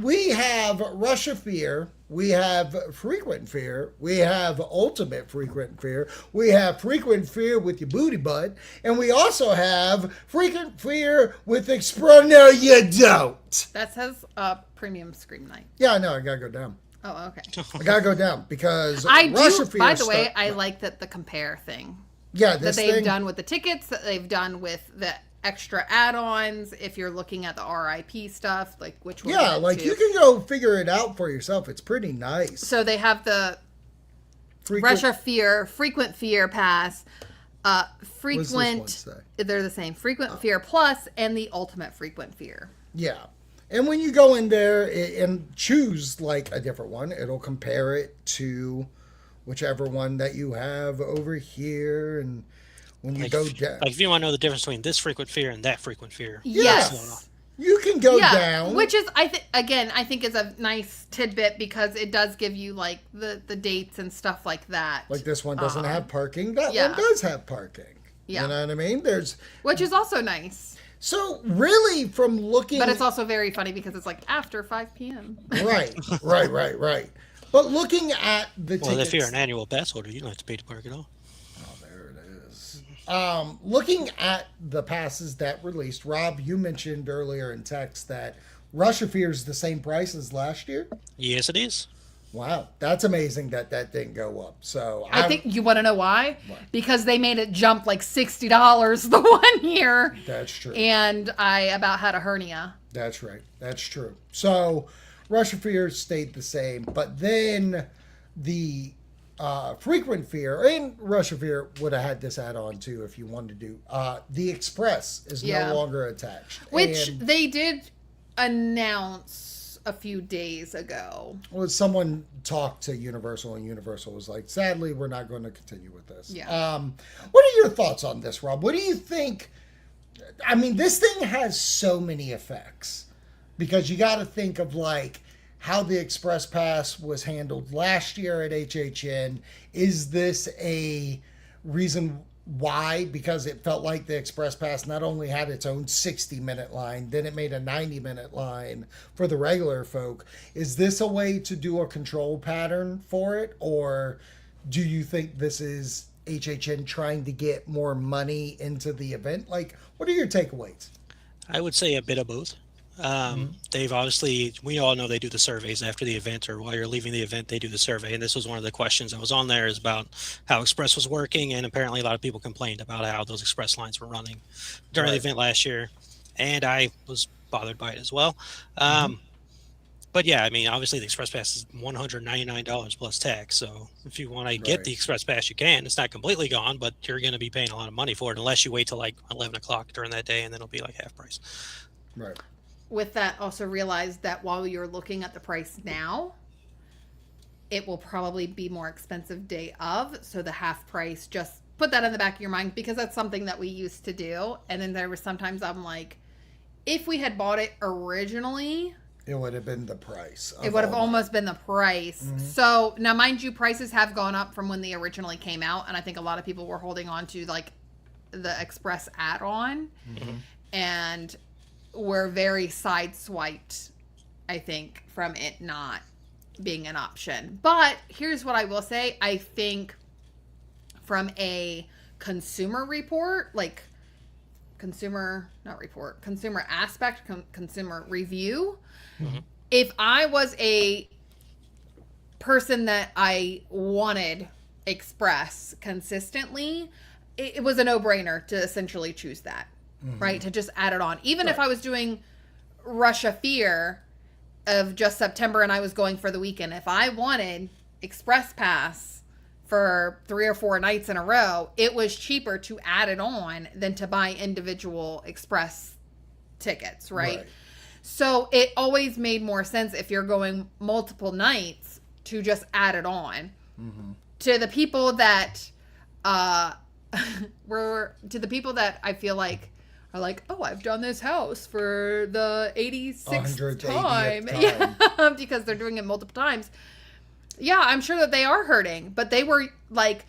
We have Rush of Fear, we have Frequent Fear, we have Ultimate Frequent Fear, we have Frequent Fear with your booty butt, and we also have Frequent Fear with No, you don't. That says premium Scream Night. Yeah, I know, I gotta go down. Oh, okay. I gotta go down because I Rush do. of Fear. By the way, I like that the compare thing. Yeah, that they've done with the tickets, that they've done with the extra add-ons. If you're looking at the RIP stuff, like which one? Yeah, like you can go figure it out for yourself. It's pretty nice. So they have the Rush of Fear, Frequent Fear Pass, Frequent. They're the same. Frequent Fear Plus and the Ultimate Frequent Fear. Yeah. And when you go in there and choose like a different one, it'll compare it to whichever one that you have over here. And when you go down, like if you want to know the difference between this frequent fear and that frequent fear, yes, you can go down. Which is, I think is a nice tidbit because it does give you like the dates and stuff like that. Like this one doesn't have parking. That one does have parking. Yeah. You know what I mean? Which is also nice. So really, from looking, but it's also very funny because it's like after 5 p.m. Right. But looking at the tickets, if you're an annual pass holder, you don't have to pay to park at all. Oh, there it is. Looking at the passes that released, Rob, you mentioned earlier in text that Rush of Fear is the same price as last year. Yes, it is. Wow, that's amazing that didn't go up. So I think you want to know why? Because they made it jump like $60 the one year. That's true. And I about had a hernia. That's right. That's true. So Rush of Fear stayed the same, but then the Frequent Fear and Rush of Fear would have had this add-on too if you wanted to do. The Express is no longer attached. Which they did announce a few days ago. Well, someone talked to Universal, and Universal was like, sadly, we're not going to continue with this. Yeah. What are your thoughts on this, Rob? What do you think? I mean, this thing has so many effects because you got to think of like how the Express Pass was handled last year at HHN. Is this a reason why? Because it felt like the Express Pass not only had its own 60-minute line, then it made a 90-minute line for the regular folk. Is this a way to do a control pattern for it? Or do you think this is HHN trying to get more money into the event? Like, what are your takeaways? I would say a bit of both. They've obviously, we all know they do the surveys after the event or while you're leaving the event, they do the survey. And this was one of the questions that was on there is about how Express was working. And apparently a lot of people complained about how those Express lines were running during the event last year. And I was bothered by it as well. But yeah, I mean, obviously the Express Pass is $199 plus tax. So if you want to get the Express Pass, you can. It's not completely gone, but you're going to be paying a lot of money for it unless you wait till like 11 o'clock during that day, and then it'll be like half price. Right. With that, also realize that while you're looking at the price now, it will probably be more expensive day of. So the half price, just put that in the back of your mind, because that's something that we used to do. And then there were sometimes I'm like, if we had bought it originally, it would have been the price. It would have almost been the price. So now, mind you, prices have gone up from when they originally came out. And I think a lot of people were holding on to like the Express add-on. And we're very sideswiped, I think, from it not being an option. But here's what I will say. I think from a consumer report, like consumer aspect, consumer review, if I was a person that I wanted Express consistently, it was a no-brainer to essentially choose that. Right, to just add it on. Even if I was doing Russia Fear of just September and I was going for the weekend, if I wanted Express Pass for 3 or 4 nights in a row, it was cheaper to add it on than to buy individual Express tickets, right? So it always made more sense if you're going multiple nights to just add it on. To the people that to the people that I feel like are like, oh, I've done this house for the 86th time. Yeah, because they're doing it multiple times. Yeah, I'm sure that they are hurting, but they were like,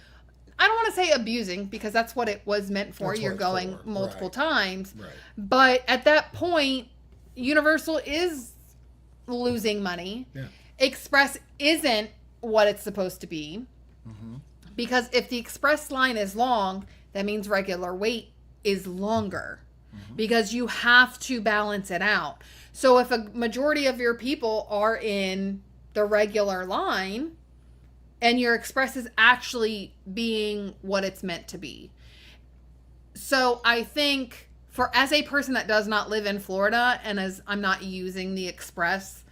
I don't want to say abusing, because that's what it was meant for. You're going multiple times. But at that point, Universal is losing money. Express isn't what it's supposed to be. Because if the Express line is long, that means regular wait is longer. Because you have to balance it out. So if a majority of your people are in the regular line and your Express is actually being what it's meant to be. So I think as a person that does not live in Florida, and as I'm not using the Express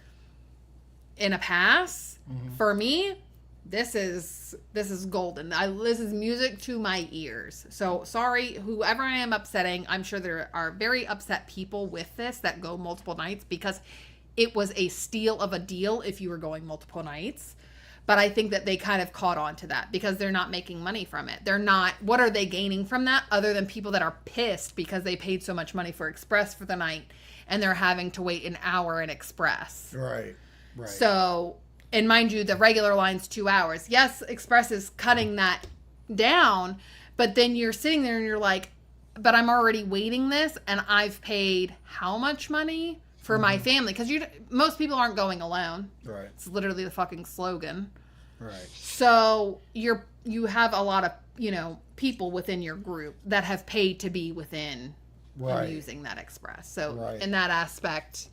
in a pass, for me, this is golden. This is music to my ears. So sorry, whoever I am upsetting. I'm sure there are very upset people with this that go multiple nights, because it was a steal of a deal if you were going multiple nights. But I think that they kind of caught on to that because they're not making money from it. They're not. What are they gaining from that other than people that are pissed because they paid so much money for Express for the night and they're having to wait an hour in Express? Right. So, and mind you, the regular line's 2 hours. Yes, Express is cutting that down, but then you're sitting there and you're like, but I'm already waiting this and I've paid how much money for my family? Because most people aren't going alone. Right. It's literally the fucking slogan. Right. So you have a lot of, people within your group that have paid to be within and using that Express. So in that aspect,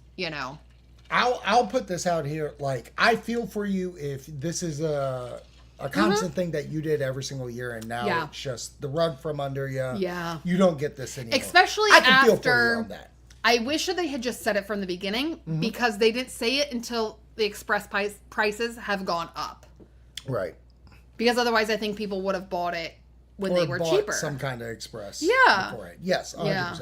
I'll put this out here. Like, I feel for you if this is a constant thing that you did every single year, and now it's just the rug from under you. Yeah. You don't get this anymore. Especially I can after. Feel for you on that. I wish that they had just said it from the beginning because they didn't say it until the Express prices have gone up. Right. Because otherwise, I think people would have bought it when they were cheaper. Some kind of Express. Yeah. Beforehand. Yes, 100%. Yeah.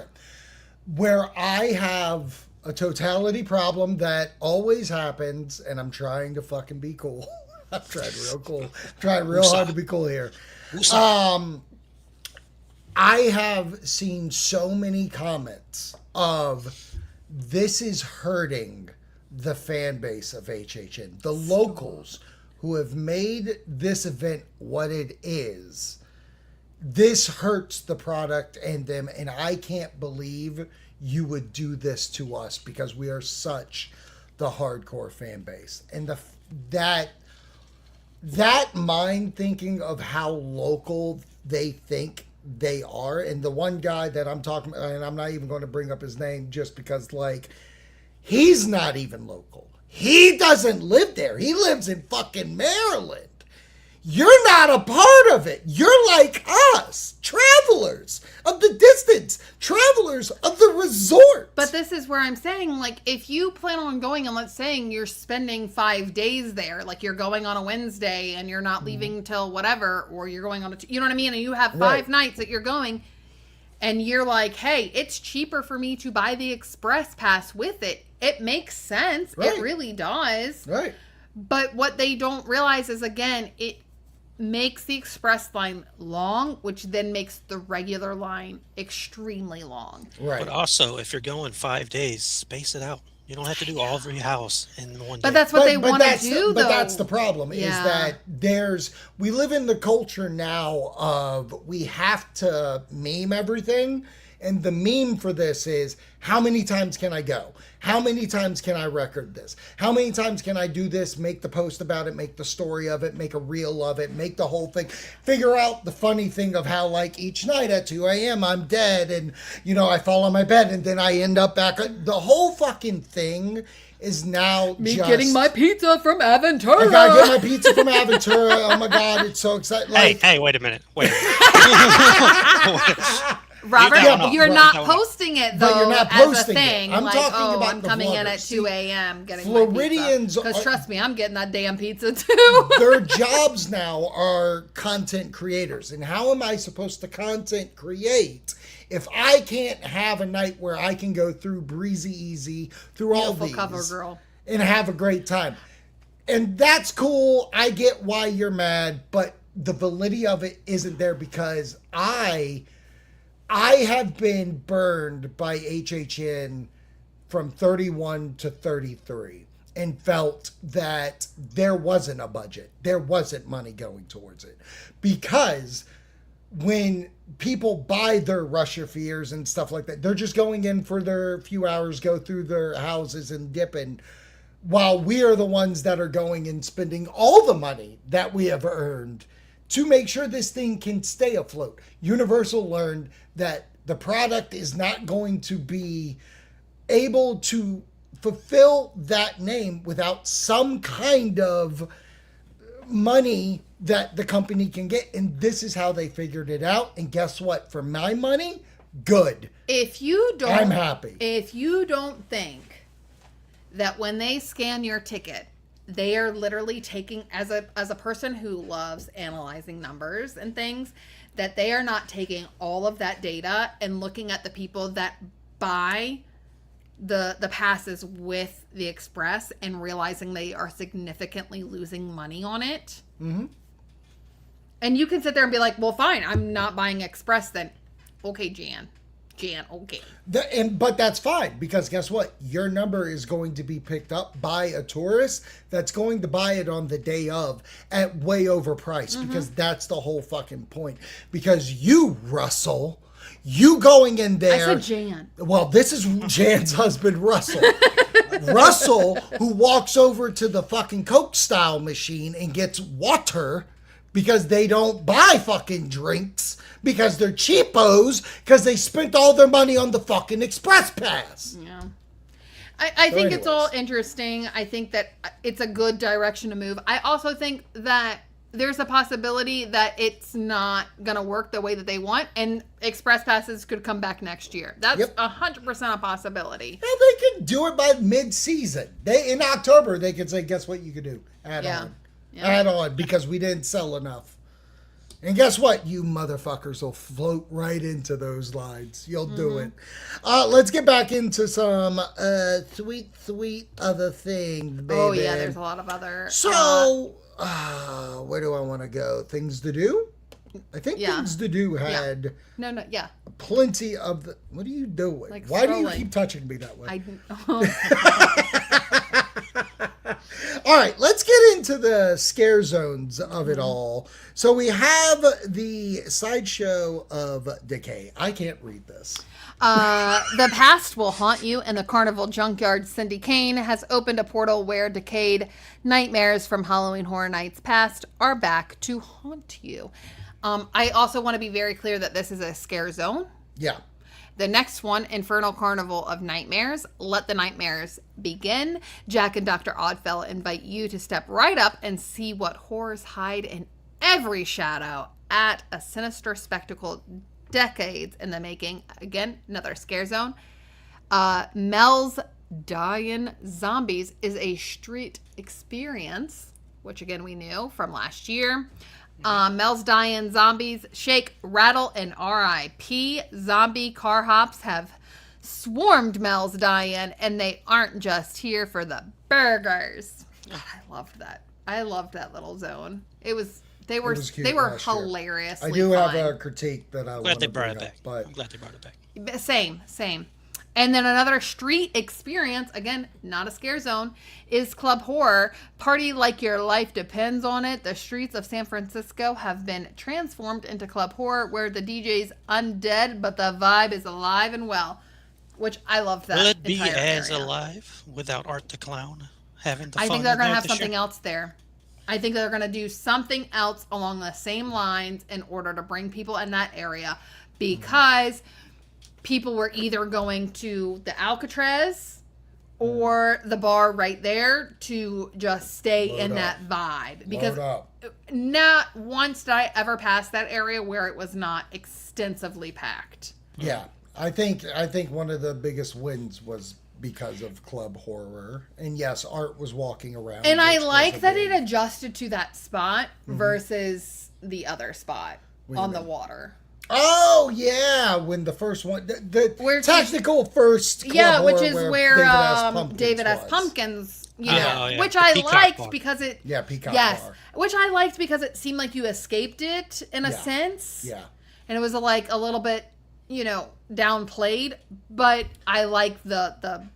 Where I have a totality problem that always happens, and I'm trying to fucking be cool. I'm trying real cool. Trying real hard to be cool here. I have seen so many comments of this is hurting the fan base of HHN. The locals who have made this event what it is. This hurts the product and them, and I can't believe you would do this to us because we are such the hardcore fan base. And that mind thinking of how local they think they are, and the one guy that I'm talking about, and I'm not even going to bring up his name just because, like, He's not even local. He doesn't live there. He lives in fucking Maryland. You're not a part of it. You're like us, travelers of the distance, travelers of the resort. But this is where I'm saying, like, if you plan on going, and let's say you're spending 5 days there, like you're going on a Wednesday and you're not leaving till whatever, or you're going on a, you know what I mean? And you have 5 nights that you're going, and you're like, hey, it's cheaper for me to buy the express pass with it. It makes sense. It really does. Right. But what they don't realize is, again, it makes the express line long, which then makes the regular line extremely long. Right. But also, if you're going 5 days, space it out. You don't have to do all of your house in one day. But that's what they want to do, though. But that's the problem, is that we live in the culture now of we have to meme everything. And the meme for this is, how many times can I go? How many times can I record this? How many times can I do this, make the post about it, make the story of it, make a reel of it, make the whole thing, figure out the funny thing of how, like, each night at 2 a.m. I'm dead and, you know, I fall on my bed and then I end up back. The whole fucking thing is now me getting my pizza from Aventura. I gotta get my pizza from Aventura. Oh my God, it's so exciting. Like, hey, wait a minute. Robert, you're not posting it, though, you're not as posting a thing. it. I'm like, talking about I'm the coming in vloggers. at 2 a.m. getting Floridians my pizza. Because trust me, I'm getting that damn pizza, too. Their jobs now are content creators. And how am I supposed to content create if I can't have a night where I can go through Breezy Easy, through all these, cover girl, and have a great time? And that's cool. I get why you're mad, but the validity of it isn't there, because I have been burned by HHN from 31 to 33 and felt that there wasn't a budget. There wasn't money going towards it. Because when people buy their Russia fears and stuff like that, they're just going in for their few hours, go through their houses and dipping, while we are the ones that are going and spending all the money that we have earned to make sure this thing can stay afloat. Universal learned that the product is not going to be able to fulfill that name without some kind of money that the company can get. And this is how they figured it out. And guess what? For my money, good. I'm happy. If you don't think that when they scan your ticket, they are literally taking, as a person who loves analyzing numbers and things, that they are not taking all of that data and looking at the people that buy the passes with the Express and realizing they are significantly losing money on it. Mm-hmm. And you can sit there and be like, well, fine, I'm not buying Express then. Okay, Jan, okay. But that's fine, because guess what? Your number is going to be picked up by a tourist that's going to buy it on the day of at way overpriced, because that's the whole fucking point. Because you, Russell, you going in there. I said Jan. Well, this is Jan's husband, Russell. Russell, who walks over to the fucking Coke style machine and gets water because they don't buy fucking drinks, because they're cheapos, because they spent all their money on the fucking Express Pass. Yeah. I think it's all interesting. I think that it's a good direction to move. I also think that there's a possibility that it's not going to work the way that they want, and Express Passes could come back next year. That's 100% a possibility. Yeah, they could do it by mid-season. In October, they could say, guess what you could do? Add on. Yeah. Add on, because we didn't sell enough. And guess what? You motherfuckers will float right into those lines. You'll do it. Let's get back into some sweet other things, baby. Oh, yeah, there's a lot of other... So, where do I want to go? Things to do? I think Things to do had... No, plenty of the... What are you doing? Like Why do you keep touching me that way? All right, let's get into the scare zones of it all. So we have the sideshow of decay. I can't read this. The past will haunt you, and the Carnival Junkyard Cindy Kane has opened a portal where decayed nightmares from Halloween Horror Nights past are back to haunt you. I also want to be very clear that this is a scare zone. Yeah. The next one, Infernal Carnival of Nightmares. Let the nightmares begin. Jack and Dr. Oddfellow invite you to step right up and see what horrors hide in every shadow at a sinister spectacle decades in the making. Again, another scare zone. Mel's Dying Zombies is a street experience, which again we knew from last year. Mel's Dying Zombies, Shake, Rattle, and R.I.P. Zombie car hops have swarmed Mel's Dying, and they aren't just here for the burgers. God, I loved that. I loved that little zone. They were hilarious. I do have a critique that I want to bring up, but I'm glad they brought it back. Same. And then another street experience, again, not a scare zone, is Club Horror. Party like your life depends on it. The streets of San Francisco have been transformed into Club Horror, where the DJ's undead, but the vibe is alive and well, which I love that. Will it be as area. alive without Art the Clown having the I fun think they're going to have this something year? else there. I think they're going to do something else along the same lines in order to bring people in that area, because people were either going to the Alcatraz or the bar right there to just stay in that vibe. Because not once did I ever pass that area where it was not extensively packed. Yeah. I think one of the biggest wins was because of Club Horror. And yes, Art was walking around. And I like that it adjusted to that spot versus the other spot on the water. Oh yeah, when the first one, the technical first Club yeah, which Horror is where David S. Pumpkins, yeah. which I liked Bar. because it Peacock Bar. Which I liked because it seemed like you escaped it in a sense, and it was like a little bit downplayed, but I like the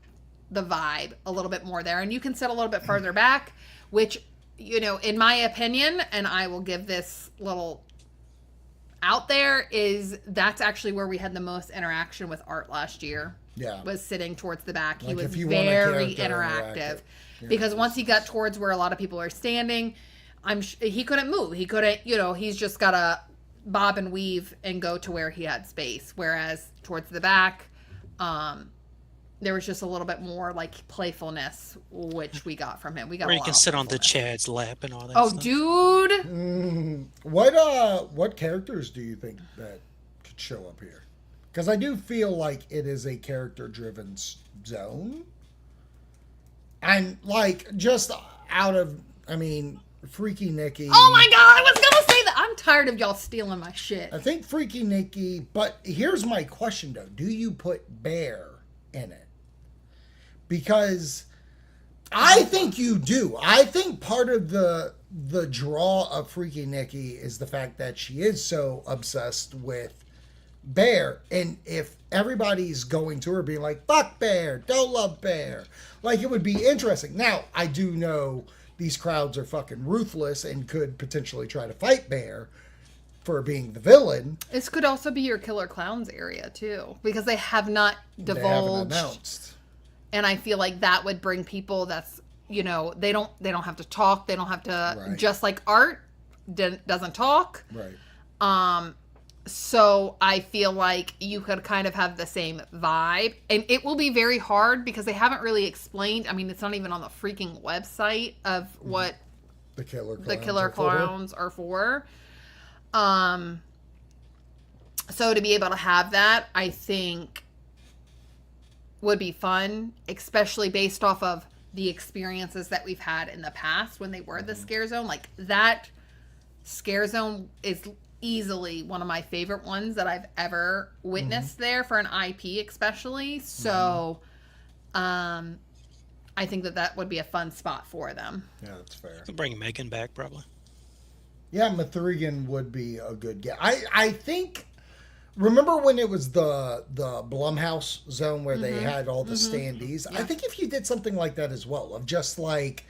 vibe a little bit more there, and you can sit a little bit further back, which in my opinion, and I will give this little out there, is that's actually where we had the most interaction with Art last year. Yeah. Was sitting towards the back. Like he was very interactive. Because once he got towards where a lot of people are standing, he couldn't move. He couldn't, he's just got to bob and weave and go to where he had space. Whereas towards the back, there was just a little bit more like playfulness, which we got from him. We got where you can sit on the Chad's lap and all that. Oh, stuff. dude! What characters do you think that could show up here? Because I do feel like it is a character-driven zone, and like just out of, Freaky Nicky. Oh my God! I was gonna say that. I'm tired of y'all stealing my shit. I think Freaky Nicky, but here's my question though: do you put Bear in it? Because I think you do. I think part of the draw of Freaky Nicky is the fact that she is so obsessed with Bear. And if everybody's going to her being like, fuck Bear, don't love Bear, like it would be interesting. Now, I do know these crowds are fucking ruthless and could potentially try to fight Bear for being the villain. This could also be your Killer Clowns area too, because they have not divulged. They haven't announced. And I feel like that would bring people that's, they don't have to talk. They don't have to, just like Art doesn't talk. Right. So I feel like you could kind of have the same vibe. And it will be very hard because they haven't really explained. It's not even on the freaking website of what the Killer Clowns are for. So to be able to have that, I think would be fun, especially based off of the experiences that we've had in the past when they were the scare zone. Like that scare zone is easily one of my favorite ones that I've ever witnessed there for an IP especially. So I think that would be a fun spot for them. Yeah, that's fair. Could bring Megan back probably. Yeah, Mithrigan would be a good guess. I think, remember when it was the Blumhouse zone where they had all the standees? Yeah. I think if you did something like that as well, of just like,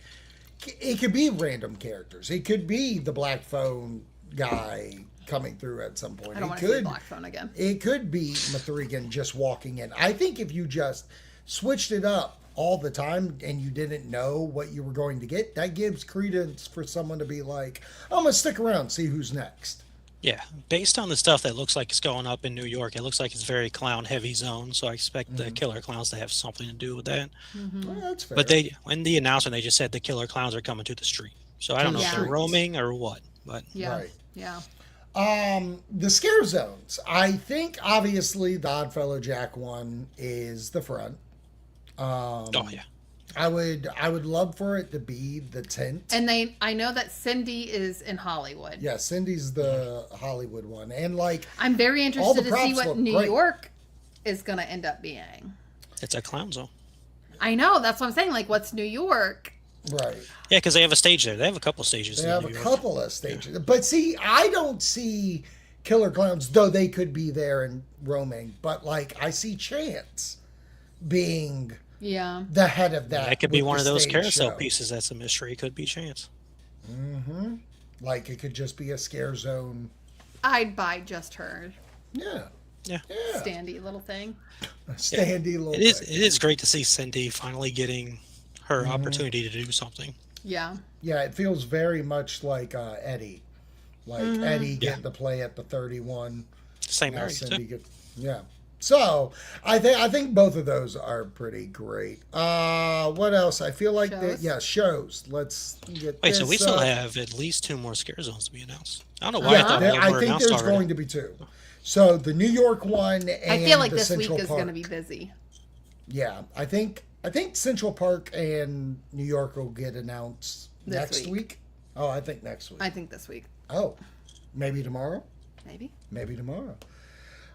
it could be random characters. It could be the Black Phone guy coming through at some point. I don't want to see Black Phone again. It could be Mithrigan just walking in. I think if you just switched it up all the time and you didn't know what you were going to get, that gives credence for someone to be like, I'm going to stick around, see who's next. Yeah, based on the stuff that looks like it's going up in New York, it looks like it's very clown heavy zone. So I expect the Killer Clowns to have something to do with that. Well, that's fair. But they, in the announcement, they just said the Killer Clowns are coming to the street. So I don't know if they're streets. roaming or what. But Yeah. Right. Yeah. The scare zones. I think obviously the Oddfellow Jack one is the front. oh yeah, I would love for it to be the tent. And I know that Cindy is in Hollywood. Yeah, Cindy's the Hollywood one, and like I'm very all the interested to see props what look New great. York is going to end up being. it's a clown zone. I know, that's what I'm saying. Like, what's New York? right. Yeah, because they have a stage there. They have a couple stages. They in have New a York. couple of stages, but see, I don't see Killer Clowns, though they could be there and roaming. But like, I see Chance being Yeah. the head of that. That could be with one the of those stage carousel show. pieces. That's a mystery. It could be Chance. Like it could just be a scare zone. I'd buy just her Yeah, Yeah. yeah. standy little thing. A standy little. It is. thing. It is great to see Cindy finally getting her opportunity to do something. Yeah. Yeah, it feels very much like Eddie. Like Eddie getting Yeah. to play at the 31. Same Now area Cindy too. get, yeah. So I think both of those are pretty great. What else? I feel like Shows? shows. Let's get Wait, this. so we still up. have at least 2 more scare zones to be announced. I don't know why I Yeah, thought there- they I were think announced there's already. going to be 2. So the New York one and I feel like the this Central week is Park. going to be busy. Yeah, I think Central Park and New York will get announced This next week. week. Oh, I think next week. I think this week. Oh, maybe tomorrow. Maybe. Maybe tomorrow.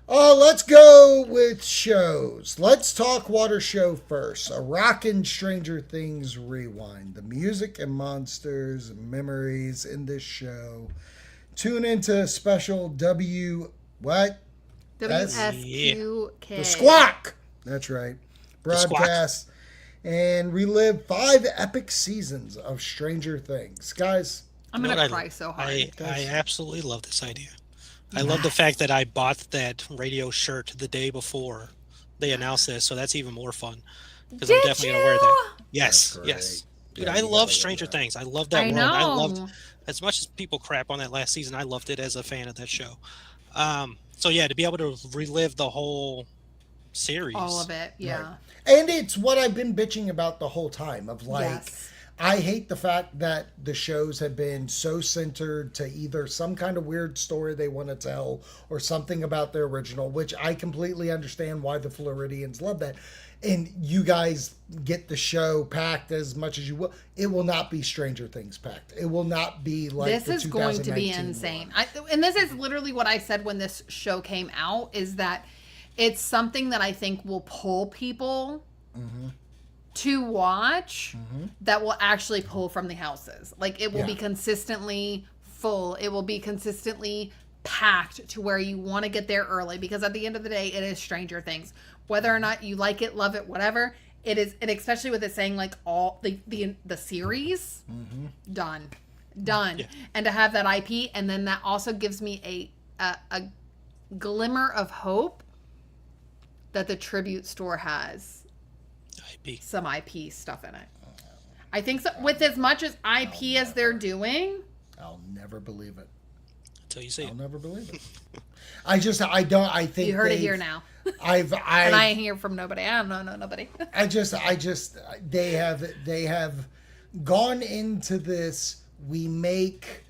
Oh, let's go with shows. Let's talk Water Show first. A rockin' Stranger Things rewind. The music and monsters and memories in this show. Tune into a special what? WSQK. The Squawk. That's right. Squawk. Broadcast and relive 5 epic seasons of Stranger Things. Guys, I'm You know going to what cry so hard. I absolutely love this idea. I love the fact that I bought that radio shirt the day before they announced this, so that's even more fun. Because I'm Did definitely going to wear you? that. Yes, That's yes. great. Dude, Yeah, I you love gotta wear Stranger that. Things. I love that I world. I know. loved, as much as people crap on that last season, I loved it as a fan of that show. So yeah, to be able to relive the whole series. All of it. Yeah. Right. And it's what I've been bitching about the whole time of like, Yes. I hate the fact that the shows have been so centered to either some kind of weird story they want to tell or something about their original, which I completely understand why the Floridians love that. And you guys get the show packed as much as you will. It will not be Stranger Things packed. It will not be like This the is going to be 2019 insane. one. And this is literally what I said when this show came out is that it's something that I think will pull people to watch that will actually pull from the houses. Like it will be Yeah. consistently full. It will be consistently packed to where you want to get there early because at the end of the day, it is Stranger Things. Whether or not you like it, love it, whatever, it is, and especially with it saying like all the series, done. Yeah. And to have that IP, and then that also gives me a glimmer of hope that the tribute store has IP. some IP stuff in it. I think so. With as much as IP as they're doing, I'll never believe it. Until you see I'll it. never believe it. I think you heard it they've- here now. and I And I ain't hear from nobody. I don't know nobody. they have gone into this. We make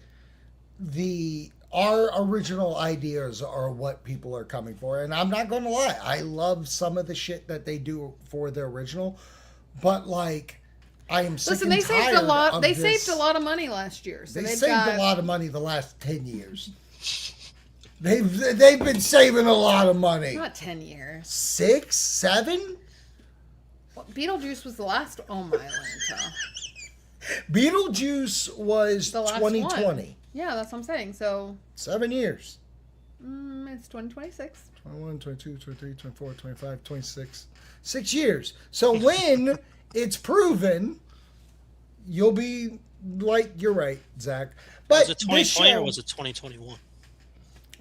our original ideas are what people are coming for, and I'm not going to lie. I love some of the shit that they do for the original, but like I am sick Listen, and they saved a tired lot. of They this. saved a lot of money last year. So They they've saved got, a lot of money the last 10 years. They've been saving a lot of money. Not 10 years. 6, 7. Well, Beetlejuice was the last. Oh my Lanta. Beetlejuice was The last 2020. one. Yeah, that's what I'm saying. So 7 years. it's 2026. 21, 22, 23, 24, 25, 26. 6 years. So when it's proven, you'll be like, you're right, Zach. But Was it this 2020 show, or was it 2021?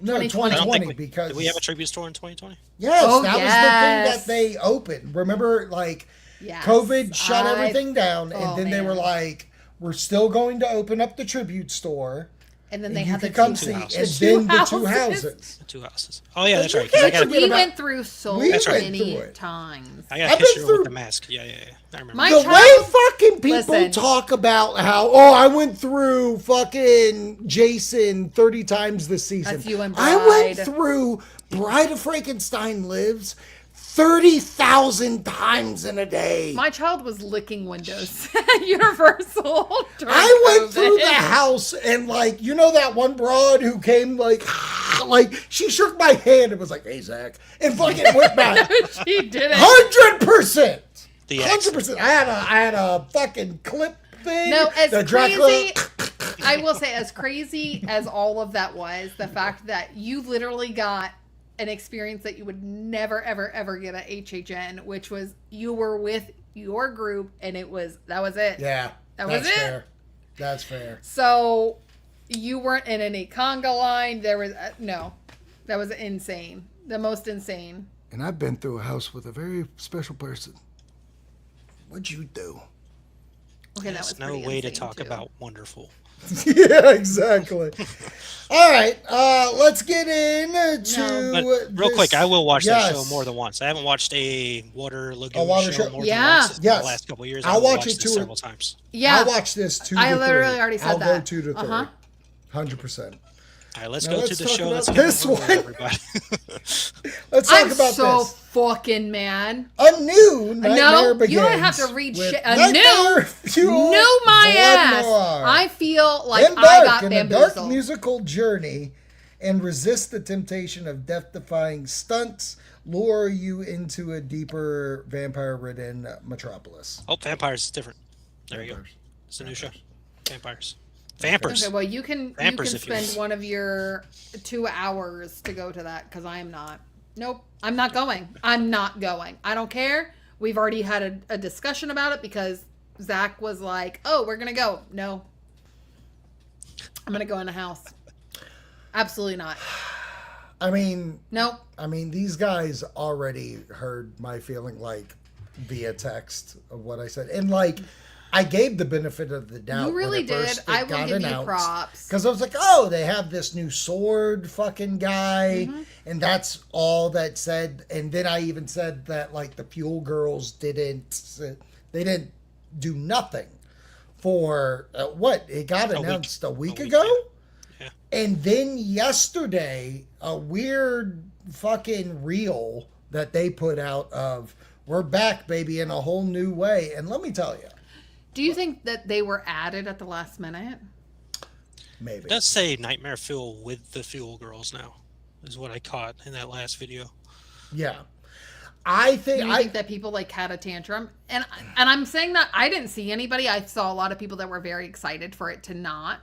no, 2020. 2020 because Did we have a tribute store in 2020? yes, Oh, that was the yes. thing that they opened. Remember, like Yes. COVID shut I- everything down, oh, and then they were man. like, "We're still going to open up the tribute store." And then they you had the could come two see, houses. and then The the two two houses. The two houses. Oh yeah, that's You right. 'Cause I can't got forget We about- went through so We went many through it. times. I got I've a been picture through- with the mask. Yeah. I remember. My The child- way fucking people Listen. talk about how, oh, I went through fucking Jason 30 times this season. That's you and I went Bride. through Bride of Frankenstein Lives 30,000 times in a day. My child was licking windows at Universal. during I went COVID. through the house and like, you know that one broad who came like she shook my hand and was like, hey, Zach, and fucking went back. She did it. 100%. The 100%. I had a fucking clip thing. No, as the crazy. I will say, as crazy as all of that was, the fact that you literally got an experience that you would never, ever, ever get at HHN, which was you were with your group, and that was it. Yeah, That was that's it. fair. That's fair. So you weren't in any conga line. There was no. That was insane. The most insane. And I've been through a house with a very special person. What'd you do? Okay, that There's was no pretty way to insane, talk too. about wonderful. Yeah, exactly. All right, let's get into. But real quick, I will watch that show Yes. more than once. I haven't watched a Water Lagoon water show show? more Yeah. than once in Yes. the last couple of years. I'll I've watch watched it this too. several times. Yeah, I'll watch this 2 I to literally 3. already said I'll that. go 2 to 3. Uh-huh. 100%. All right, let's Now go let's to the talk show. about That's this coming one. everybody. Let's talk I'm about so this. fucking mad. A new Nightmare No, Begins. you don't have to read with shit. A Nightmare Fuel Knew my Blood ass. Noir. I feel like I Embark got in a dark bamboozled. musical journey and resist the temptation of death-defying stunts, lure you into a deeper vampire-ridden metropolis. Oh, Vampires is different. There you go. Vampires. It's a new show. Vampires. Vampires. Okay, well you can Vampires, if you spend will. one of your 2 hours to go to that because I am not. Nope, I'm not going. I'm not going. I don't care. We've already had a discussion about it because Zach was like, "Oh, we're gonna go." No, I'm gonna go in the house. Absolutely not. I mean, Nope. these guys already heard my feeling like via text of what I said, and like I gave the benefit of the doubt. You really when it did. first I will got give you announced. props. Because I was like, oh, they have this new sword fucking guy, and that's all that said. And then I even said that like the Fuel Girls didn't do nothing for what it got announced a week ago. Yeah. And then yesterday, a weird fucking reel that they put out of we're back, baby, in a whole new way. And let me tell you, Do you think that they were added at the last minute? maybe. It does say Nightmare Fuel with the Fuel Girls now, is what I caught in that last video. Yeah. I think Do you think that people like had a tantrum? And I'm saying that I didn't see anybody. I saw a lot of people that were very excited for it to not.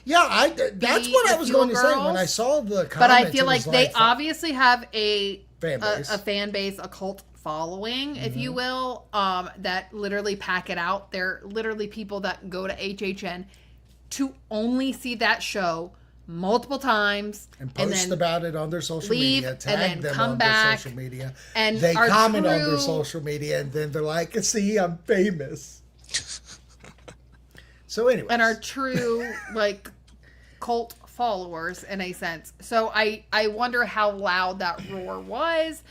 yeah, that's Be what I the was Fuel going to say when I Girls. saw the comments. But I feel it like was they obviously have a fan base. a fan base, a cult following, if you will, that literally pack it out. They're literally people that go to HHN to only see that show multiple times and post then about it on their social leave, media, and tag then them come on back, their social media, and they are comment on their true- social media, and then they're like, "See, I'm famous." So anyway, and are true like cult followers in a sense. So I wonder how loud that roar was,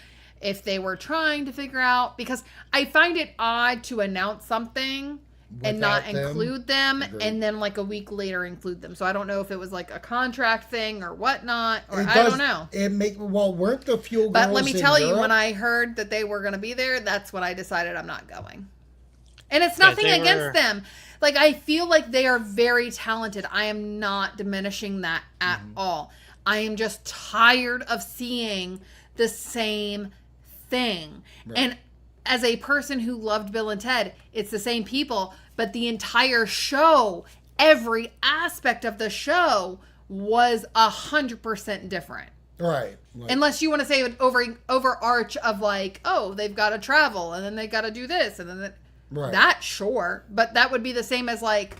if they were trying to figure out, because I find it odd to announce something and not Without them. include them Agreed. and then like a week later include them. So I don't know if it was like a contract thing or whatnot, or It I does- don't know. It weren't the Fuel But Girls let me in tell you, Europe? when I heard that they were going to be there, that's when I decided I'm not going. And it's Yeah, nothing they against were- them. Like, I feel like they are very talented. I am not diminishing that at all. I am just tired of seeing the same thing. Right. And as a person who loved Bill and Ted, it's the same people, but the entire show, every aspect of the show was 100% different. right? Like, Unless you want to say an overarch of like, oh, they've got to travel and then they got to do this and then right. that, sure, but that would be the same as like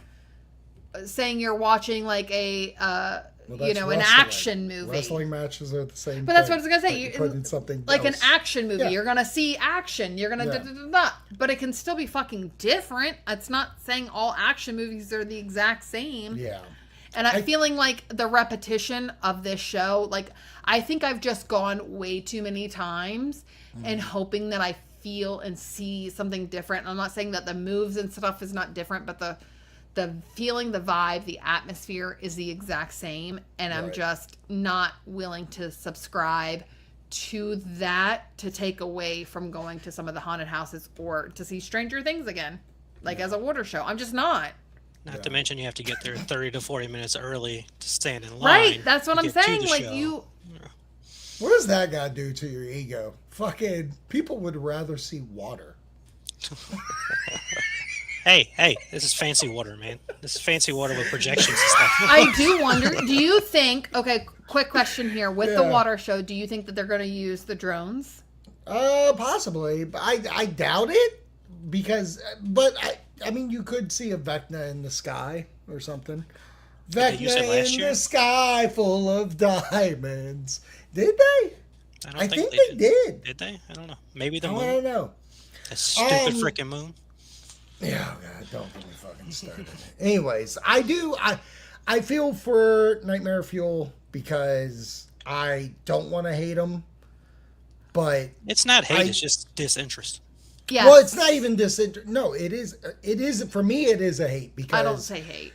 saying you're watching like a Well, an that's wrestling. action movie. Wrestling matches are the same. But that's thing, what I was gonna say. but You- put in something like else. an action movie, Yeah. you're gonna see action. You're gonna Yeah. da-da-da-da. But it can still be fucking different. It's not saying all action movies are the exact same. Yeah. And I'm feeling like the repetition of this show, like, I think I've just gone way too many times and hoping that I feel and see something different. I'm not saying that the moves and stuff is not different, but the feeling, the vibe, the atmosphere is the exact same. And I'm just not willing to subscribe to that to take away from going to some of the haunted houses or to see Stranger Things again, like as a water show. I'm just not. Not to mention you have to get there 30 to 40 minutes early to stand in line. Right, that's what I'm saying. Like show. What does that guy do to your ego? Fucking people would rather see water. Hey, this is fancy water, man. This is fancy water with projections and stuff. I do wonder, do you think, okay, quick question here, with the water show, do you think that they're going to use the drones? Possibly. But I doubt it but I mean, you could see a Vecna in the sky or something. Vecna in the sky full of diamonds. Did they? I think they did. Did they? I don't know. Maybe the moon. I don't know. That stupid freaking moon. Yeah, God, don't get me fucking started. Anyways, I feel for Nightmare Fuel because I don't want to hate them, but it's not hate. It's just disinterest. Yeah. Well, it's not even disinterest. No, it is. It is for me. It is a hate because I don't say hate.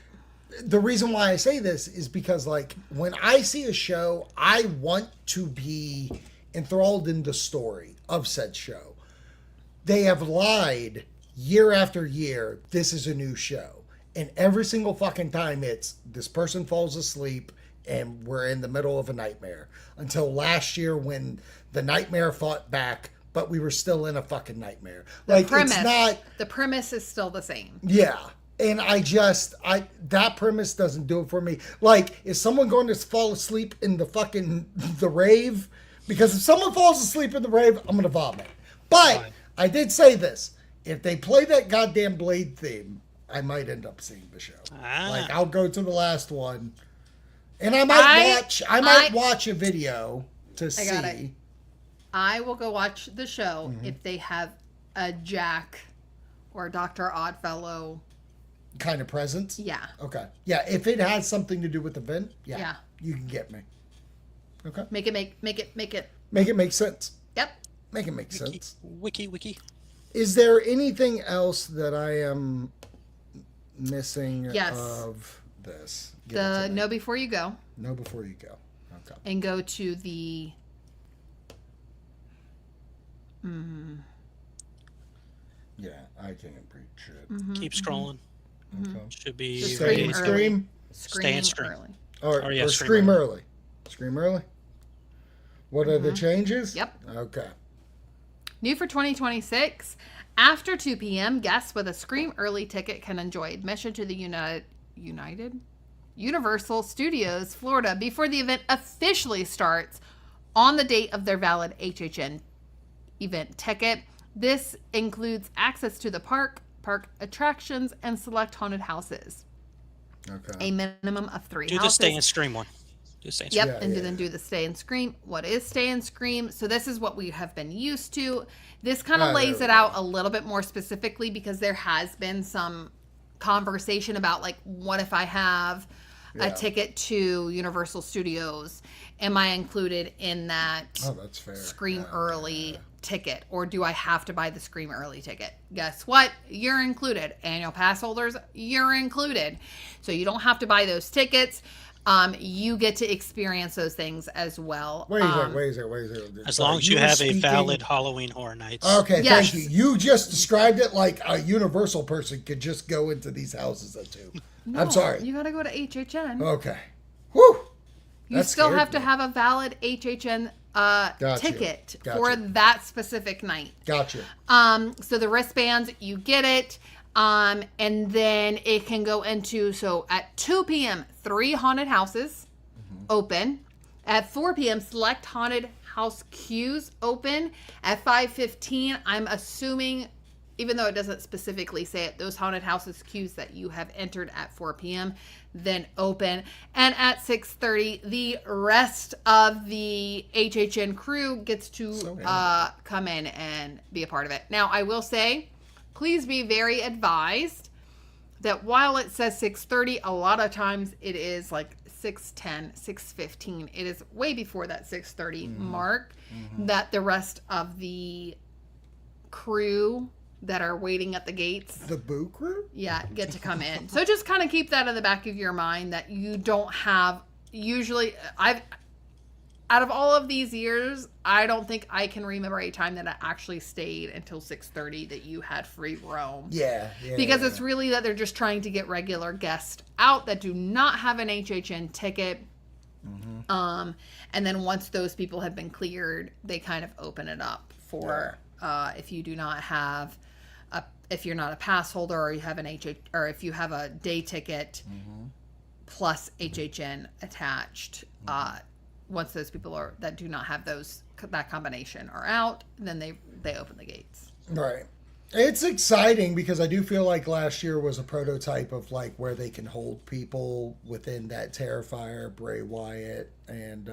The reason why I say this is because, like, when I see a show, I want to be enthralled in the story of said show. They have lied year after year. This is a new show. And every single fucking time it's this person falls asleep and we're in the middle of a nightmare. Until last year when the nightmare fought back, but we were still in a fucking nightmare. Like, it's not... The premise is still the same. Yeah. And that premise doesn't do it for me. Like, is someone going to fall asleep in the rave? Because if someone falls asleep in the rave, I'm going to vomit. But I did say this. If they play that goddamn Blade theme, I might end up seeing the show. Like, I'll go to the last one. And I might watch a video to see. I got it. I will go watch the show if they have a Jack or Dr. Oddfellow kind of presence. Yeah. Okay. Yeah, if it has something to do with the vent, yeah. You can get me. Okay. Make it make sense. Yep. Make it make sense. Wiki. Is there anything else that I am missing of this? Know Before You Go. Know Before You Go. Okay. And go to the... Yeah, I can't read shit. Keep scrolling. Okay. Should be... Stay and Scream? Stay and Scream. Early. Or Scream early. Scream early? What are the changes? Yep. Okay. New for 2026. After 2 p.m., guests with a Scream Early ticket can enjoy admission to the Universal Studios, Florida, before the event officially starts on the date of their valid HHN event ticket. This includes access to the park attractions, and select haunted houses. Okay. A minimum of 3 houses. Do the Stay and Scream one. Then do the Stay and Scream. What is Stay and Scream? So this is what we have been used to. This kind of lays it out a little bit more specifically because there has been some conversation about, like, what if I have a ticket to Universal Studios? Am I included in that that's fair. Scream Early ticket? Or do I have to buy the Scream Early ticket? Guess what? You're included. Annual pass holders, you're included. So you don't have to buy those tickets. You get to experience those things as well. Wait a second. As long as you have a valid Halloween Horror Nights. Okay, thank you. You just described it like a Universal person could just go into these houses at 2. No, I'm sorry. You got to go to HHN. Okay. Whew. You still have to have a valid HHN ticket for that specific night. Gotcha. So the wristbands, you get it. And then it can go into, so at 2 p.m., 3 haunted houses open. At 4 p.m., select haunted house queues open. At 5:15, I'm assuming, even though it doesn't specifically say it, those haunted houses queues that you have entered at 4 p.m. then open. And at 6:30, the rest of the HHN crew gets to come in and be a part of it. Now, I will say, please be very advised that while it says 6:30, a lot of times it is like 6:10, 6:15. It is way before that 6:30 mark that the rest of the crew that are waiting at the gates, The Boo Crew? get to come in. So just kind of keep that in the back of your mind that you don't have, usually, out of all of these years, I don't think I can remember a time that I actually stayed until 6:30 that you had free roam. Yeah. Because it's really that they're just trying to get regular guests out that do not have an HHN ticket. And then once those people have been cleared, they kind of open it up for if you do not have if you're not a pass holder, or you have an or if you have a day ticket plus HHN attached. Once those people that do not have that combination are out, then they open the gates. Right. It's exciting because I do feel like last year was a prototype of like where they can hold people within that Terrifier, Bray Wyatt, and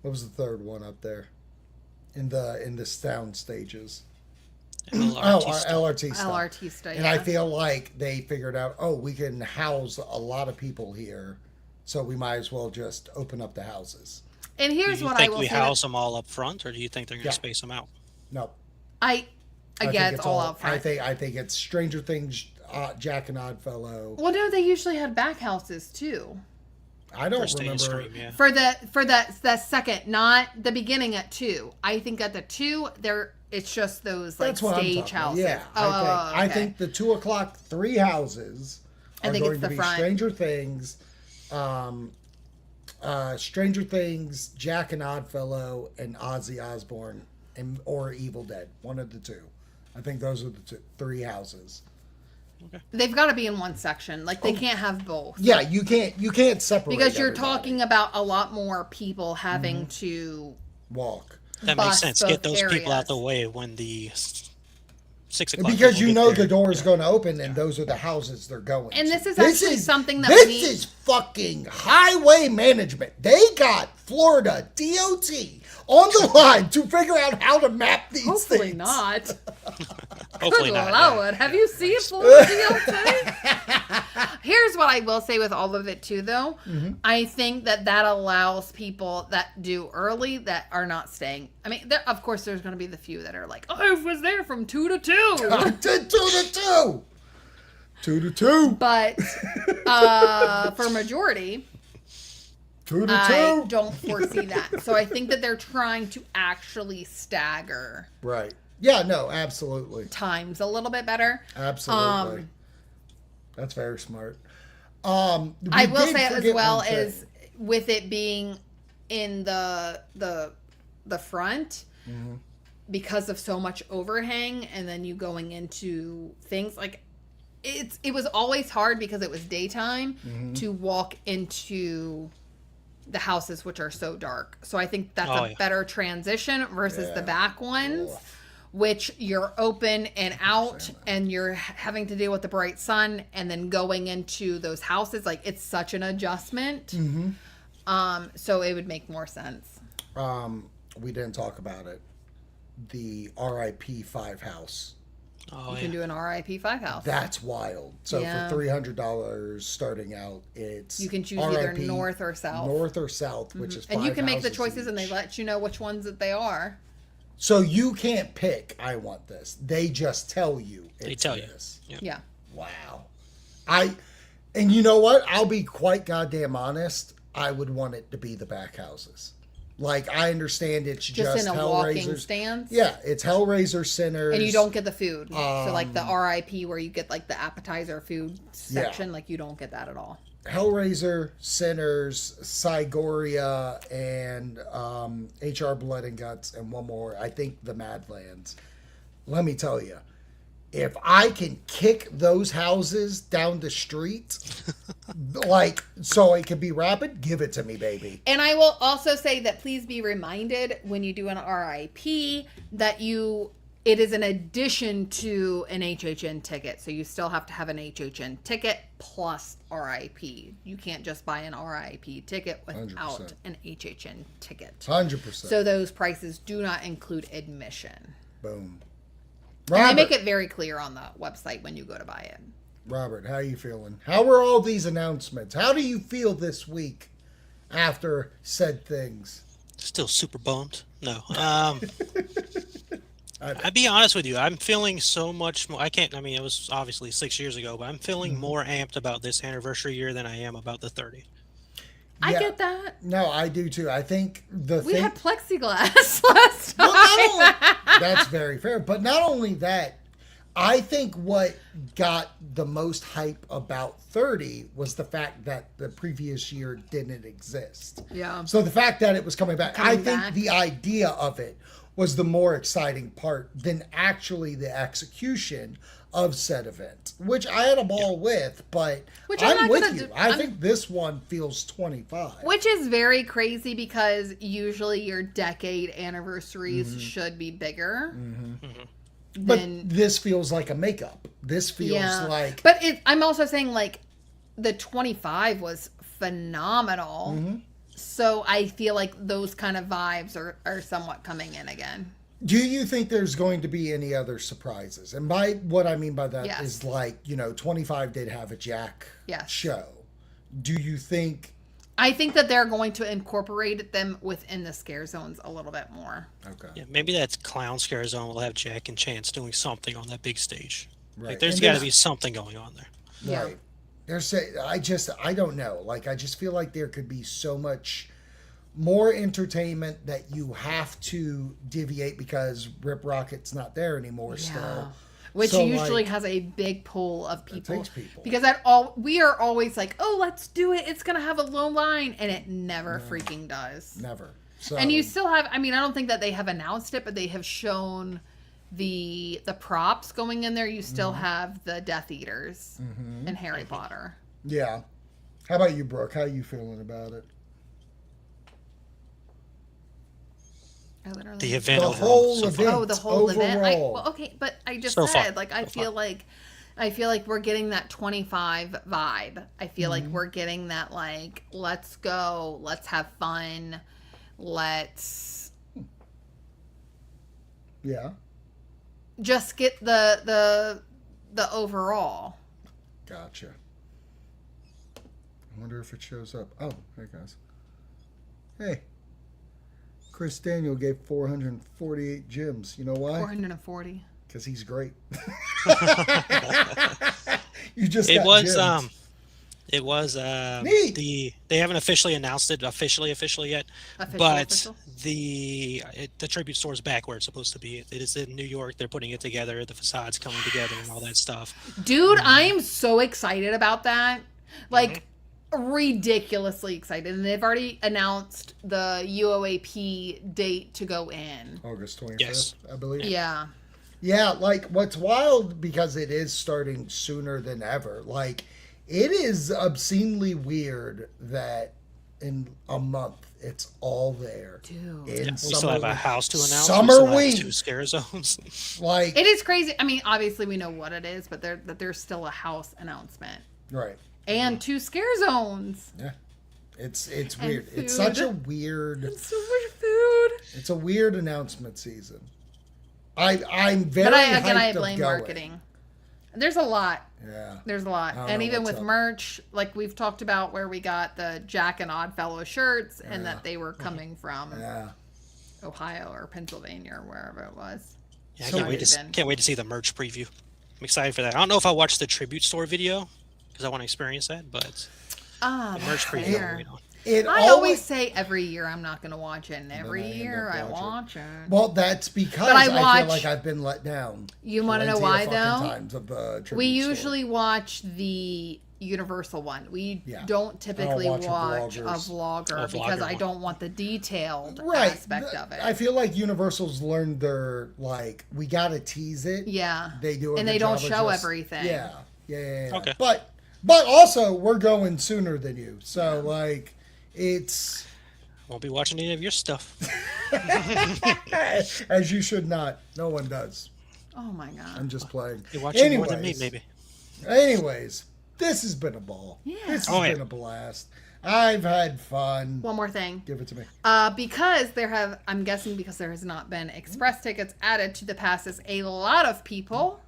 what was the third one up there in the sound stages? LRT stuff. LRT stuff. And I feel like they figured out, we can house a lot of people here, so we might as well just open up the houses. And here's what I will say. Do you think we house them all up front, or do you think they're going to space them out? No. I guess it's all up front. I think it's Stranger Things, Jack and Oddfellow. Well, no, they usually had back houses too. I don't remember. Stream, yeah. For that second, not the beginning at 2. I think at the 2 it's just those like stage houses. Yeah, I think the 2 o'clock 3 houses are going to be front. Stranger Things, Jack and Oddfellow, and Ozzy Osbourne, or Evil Dead. One of the 2. I think those are the 3 houses. Okay. They've got to be in one section. Like they can't have both. Yeah, you can't separate because you're talking about a lot more people having to walk. That makes sense. Get those people out the way when the 6 o'clock. Because you know the door is going to open, and those are the houses they're going and to. this is actually something that this is fucking highway management. They got Florida DOT on the line to figure out how to map these Hopefully things. Not. Hopefully Good not. Lord. Have you seen Florida DOT? Here's what I will say with all of it too, though. I think that allows people that do early that are not staying. I mean, of course, there's going to be the few that are like, I was there from 2 to 2. 2 to 2. 2 to 2. But for majority, 2 to 2. I don't foresee that. So I think that they're trying to actually stagger. Right. Yeah, no, absolutely. Times a little bit better. Absolutely. That's very smart. I will say as well as with it being in the front, because of so much overhang, and then you going into things like it was always hard because it was daytime to walk into the houses, which are so dark. So I think that's a better transition versus the back ones. Which you're open and out, and you're having to deal with the bright sun, and then going into those houses, like it's such an adjustment. So it would make more sense. We didn't talk about it. The RIP 5 house. You can do an RIP 5 house. That's wild. So for $300 starting out, it's you can choose RIP, either north or south. Which is 5 and you can make the houses choices, each. and they let you know which ones that they are. So you can't pick, I want this. They just tell you They tell this. you. Yeah. Wow. And you know what? I'll be quite goddamn honest. I would want it to be the back houses. Like, I understand it's just in a walking stance? Yeah, it's Hellraiser Sinners. And you don't get the food. So, like, the RIP where you get, like, the appetizer food section, like, you don't get that at all. Hellraiser, Sinners, Sigoria, and HR Blood and Guts, and one more. I think the Madlands. Let me tell you, if I can kick those houses down the street, like, so it can be rapid, give it to me, baby. And I will also say that please be reminded when you do an RIP that it is an addition to an HHN ticket. So you still have to have an HHN ticket plus RIP. You can't just buy an RIP ticket without 100%. an HHN ticket. 100%. So those prices do not include admission. Boom. And they make it very clear on the website when you go to buy it. Robert, how are you feeling? How were all these announcements? How do you feel this week after said things? Still super bummed. No. I'd be honest with you. I'm feeling so much more. I mean, it was obviously 6 years ago, but I'm feeling more amped about this anniversary year than I am about the 30. I get that. No, I do too. I think we had plexiglass last time. Well, that's very fair. But not only that, I think what got the most hype about 30 was the fact that the previous year didn't exist. Yeah. So the fact that it was coming back, I think the idea of it was the more exciting part than actually the execution of said event, which I had a ball with, but I'm with you. I think this one feels 25. Which is very crazy because usually your decade anniversaries should be bigger. But this feels like a makeup. This feels like... But I'm also saying, like, the 25 was phenomenal. So I feel like those kind of vibes are somewhat coming in again. Do you think there's going to be any other surprises? And what I mean by that is, like, 25 did have a Jack show. Do you think... I think that they're going to incorporate them within the scare zones a little bit more. Okay. Yeah, maybe that clown scare zone will have Jack and Chance doing something on that big stage. Right. Like, there's got to be something going on there. Right. I don't know. Like, I just feel like there could be so much more entertainment that you have to deviate because Rip Rocket's not there anymore still. Which usually has a big pool of people. It takes people. Because we are always like, oh, let's do it. It's going to have a low line. And it never freaking does. Never. So, and you still have, I mean, I don't think that they have announced it, but they have shown the props going in there. You still have the Death Eaters and Harry Potter. Yeah. How about you, Brooke? How are you feeling about it? The event the whole event. Oh, the whole event. Okay, but I just so said, far. like, I feel like we're getting that 25 vibe. I feel like we're getting that, like, let's go, let's have fun, let's just get the overall. Gotcha. I wonder if it shows up. Oh, hey guys. Hey. Chris Daniel gave 448 gems. You know why? 440. Because he's great. You just It got was neat. They haven't officially announced it officially yet, Official? the tribute store is back where it's supposed to be. It is in New York. They're putting it together. The facade's coming together and all that stuff. Dude, I am so excited about that. Like, ridiculously excited. And they've already announced the UOAP date to go in. August 25th, Yes. I believe. Yeah. Yeah, like, what's wild, because it is starting sooner than ever, like, it is obscenely weird that in a month it's all there. Dude. We still have a house to announce. Summer we week. still have 2 scare zones. Like, It is crazy. I mean, obviously we know what it is, but there's still a house announcement. right. And 2 scare zones. Yeah. It's weird. food. It's such a weird... And so much food. It's a weird announcement season. I'm very But I hyped of blame going. marketing. There's a lot. Yeah. There's a lot. I don't And know even what's with up. merch, like we've talked about where we got the Jack and Oddfellow shirts and that they were coming from Yeah. Ohio or Pennsylvania or wherever it was. Yeah, I So can't wait to see the merch preview. I'm excited for that. I don't know if I'll watch the tribute store video because I want to experience that, but the merch preview. fair. I'll wait on. I always say every year I'm not going to watch it, and every I end year up I watching. watch it. Well, that's because But I I watch- feel like I've been let down. You want to know plenty why, of fucking though? times of the tribute We store. usually watch the Universal one. We Yeah. don't typically watch a watch a vlogger's- vlogger because I one. don't want the detailed right. aspect of it. I feel like Universal's learned their, like, we gotta tease it. Yeah. They do a And good they don't job of show just- everything. Yeah. Okay. But also we're going sooner than you, so like it's Won't be watching any of your stuff. as you should not. No one does. Oh my god. I'm just playing. You're watching more than me, maybe. Anyways, this has been a ball. Yeah. This has Oh, yeah. been a blast. I've had fun. One more thing. Give it to me. Because I'm guessing because there has not been express tickets added to the passes, a lot of people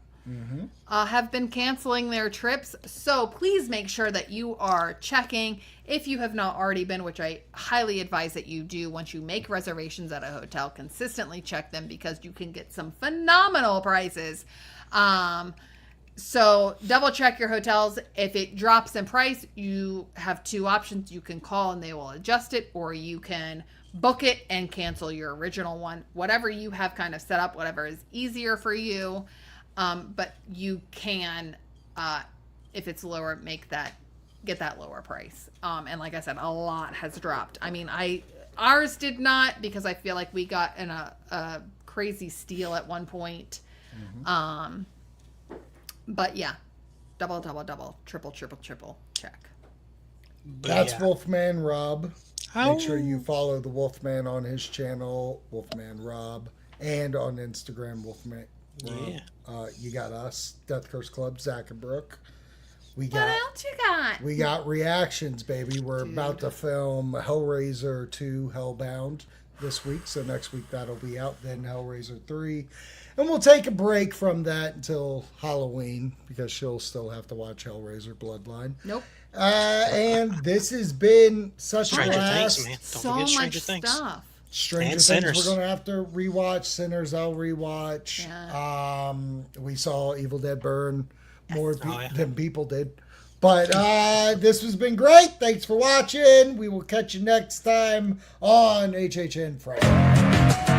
have been canceling their trips. So please make sure that you are checking if you have not already been, which I highly advise that you do once you make reservations at a hotel. Consistently check them because you can get some phenomenal prices. So double check your hotels. If it drops in price, you have two options. You can call and they will adjust it, or you can book it and cancel your original one. Whatever you have kind of set up, whatever is easier for you. But you can, if it's lower, get that lower price. And like I said, a lot has dropped. I mean, ours did not, because I feel like we got in a crazy steal at one point. But yeah, double, triple check. That's Wolfman Rob. Make sure you follow the Wolfman on his channel, Wolfman Rob, and on Instagram, Wolfman Rob. You got us, Death Curse Club, Zach and Brooke. What else you got? We got reactions, baby. We're about to film Hellraiser 2 Hellbound this week, so next week that'll be out, then Hellraiser 3. And we'll take a break from that until Halloween, because she'll still have to watch Hellraiser Bloodline. Nope. And this has been such a blast. Things, man. Don't so forget much Things. stuff. Stranger Things, Sinners. we're going to have to rewatch. Sinners, I'll rewatch. Yeah. We saw Evil Dead burn more than people did. But this has been great. Thanks for watching. We will catch you next time on HHN Friday.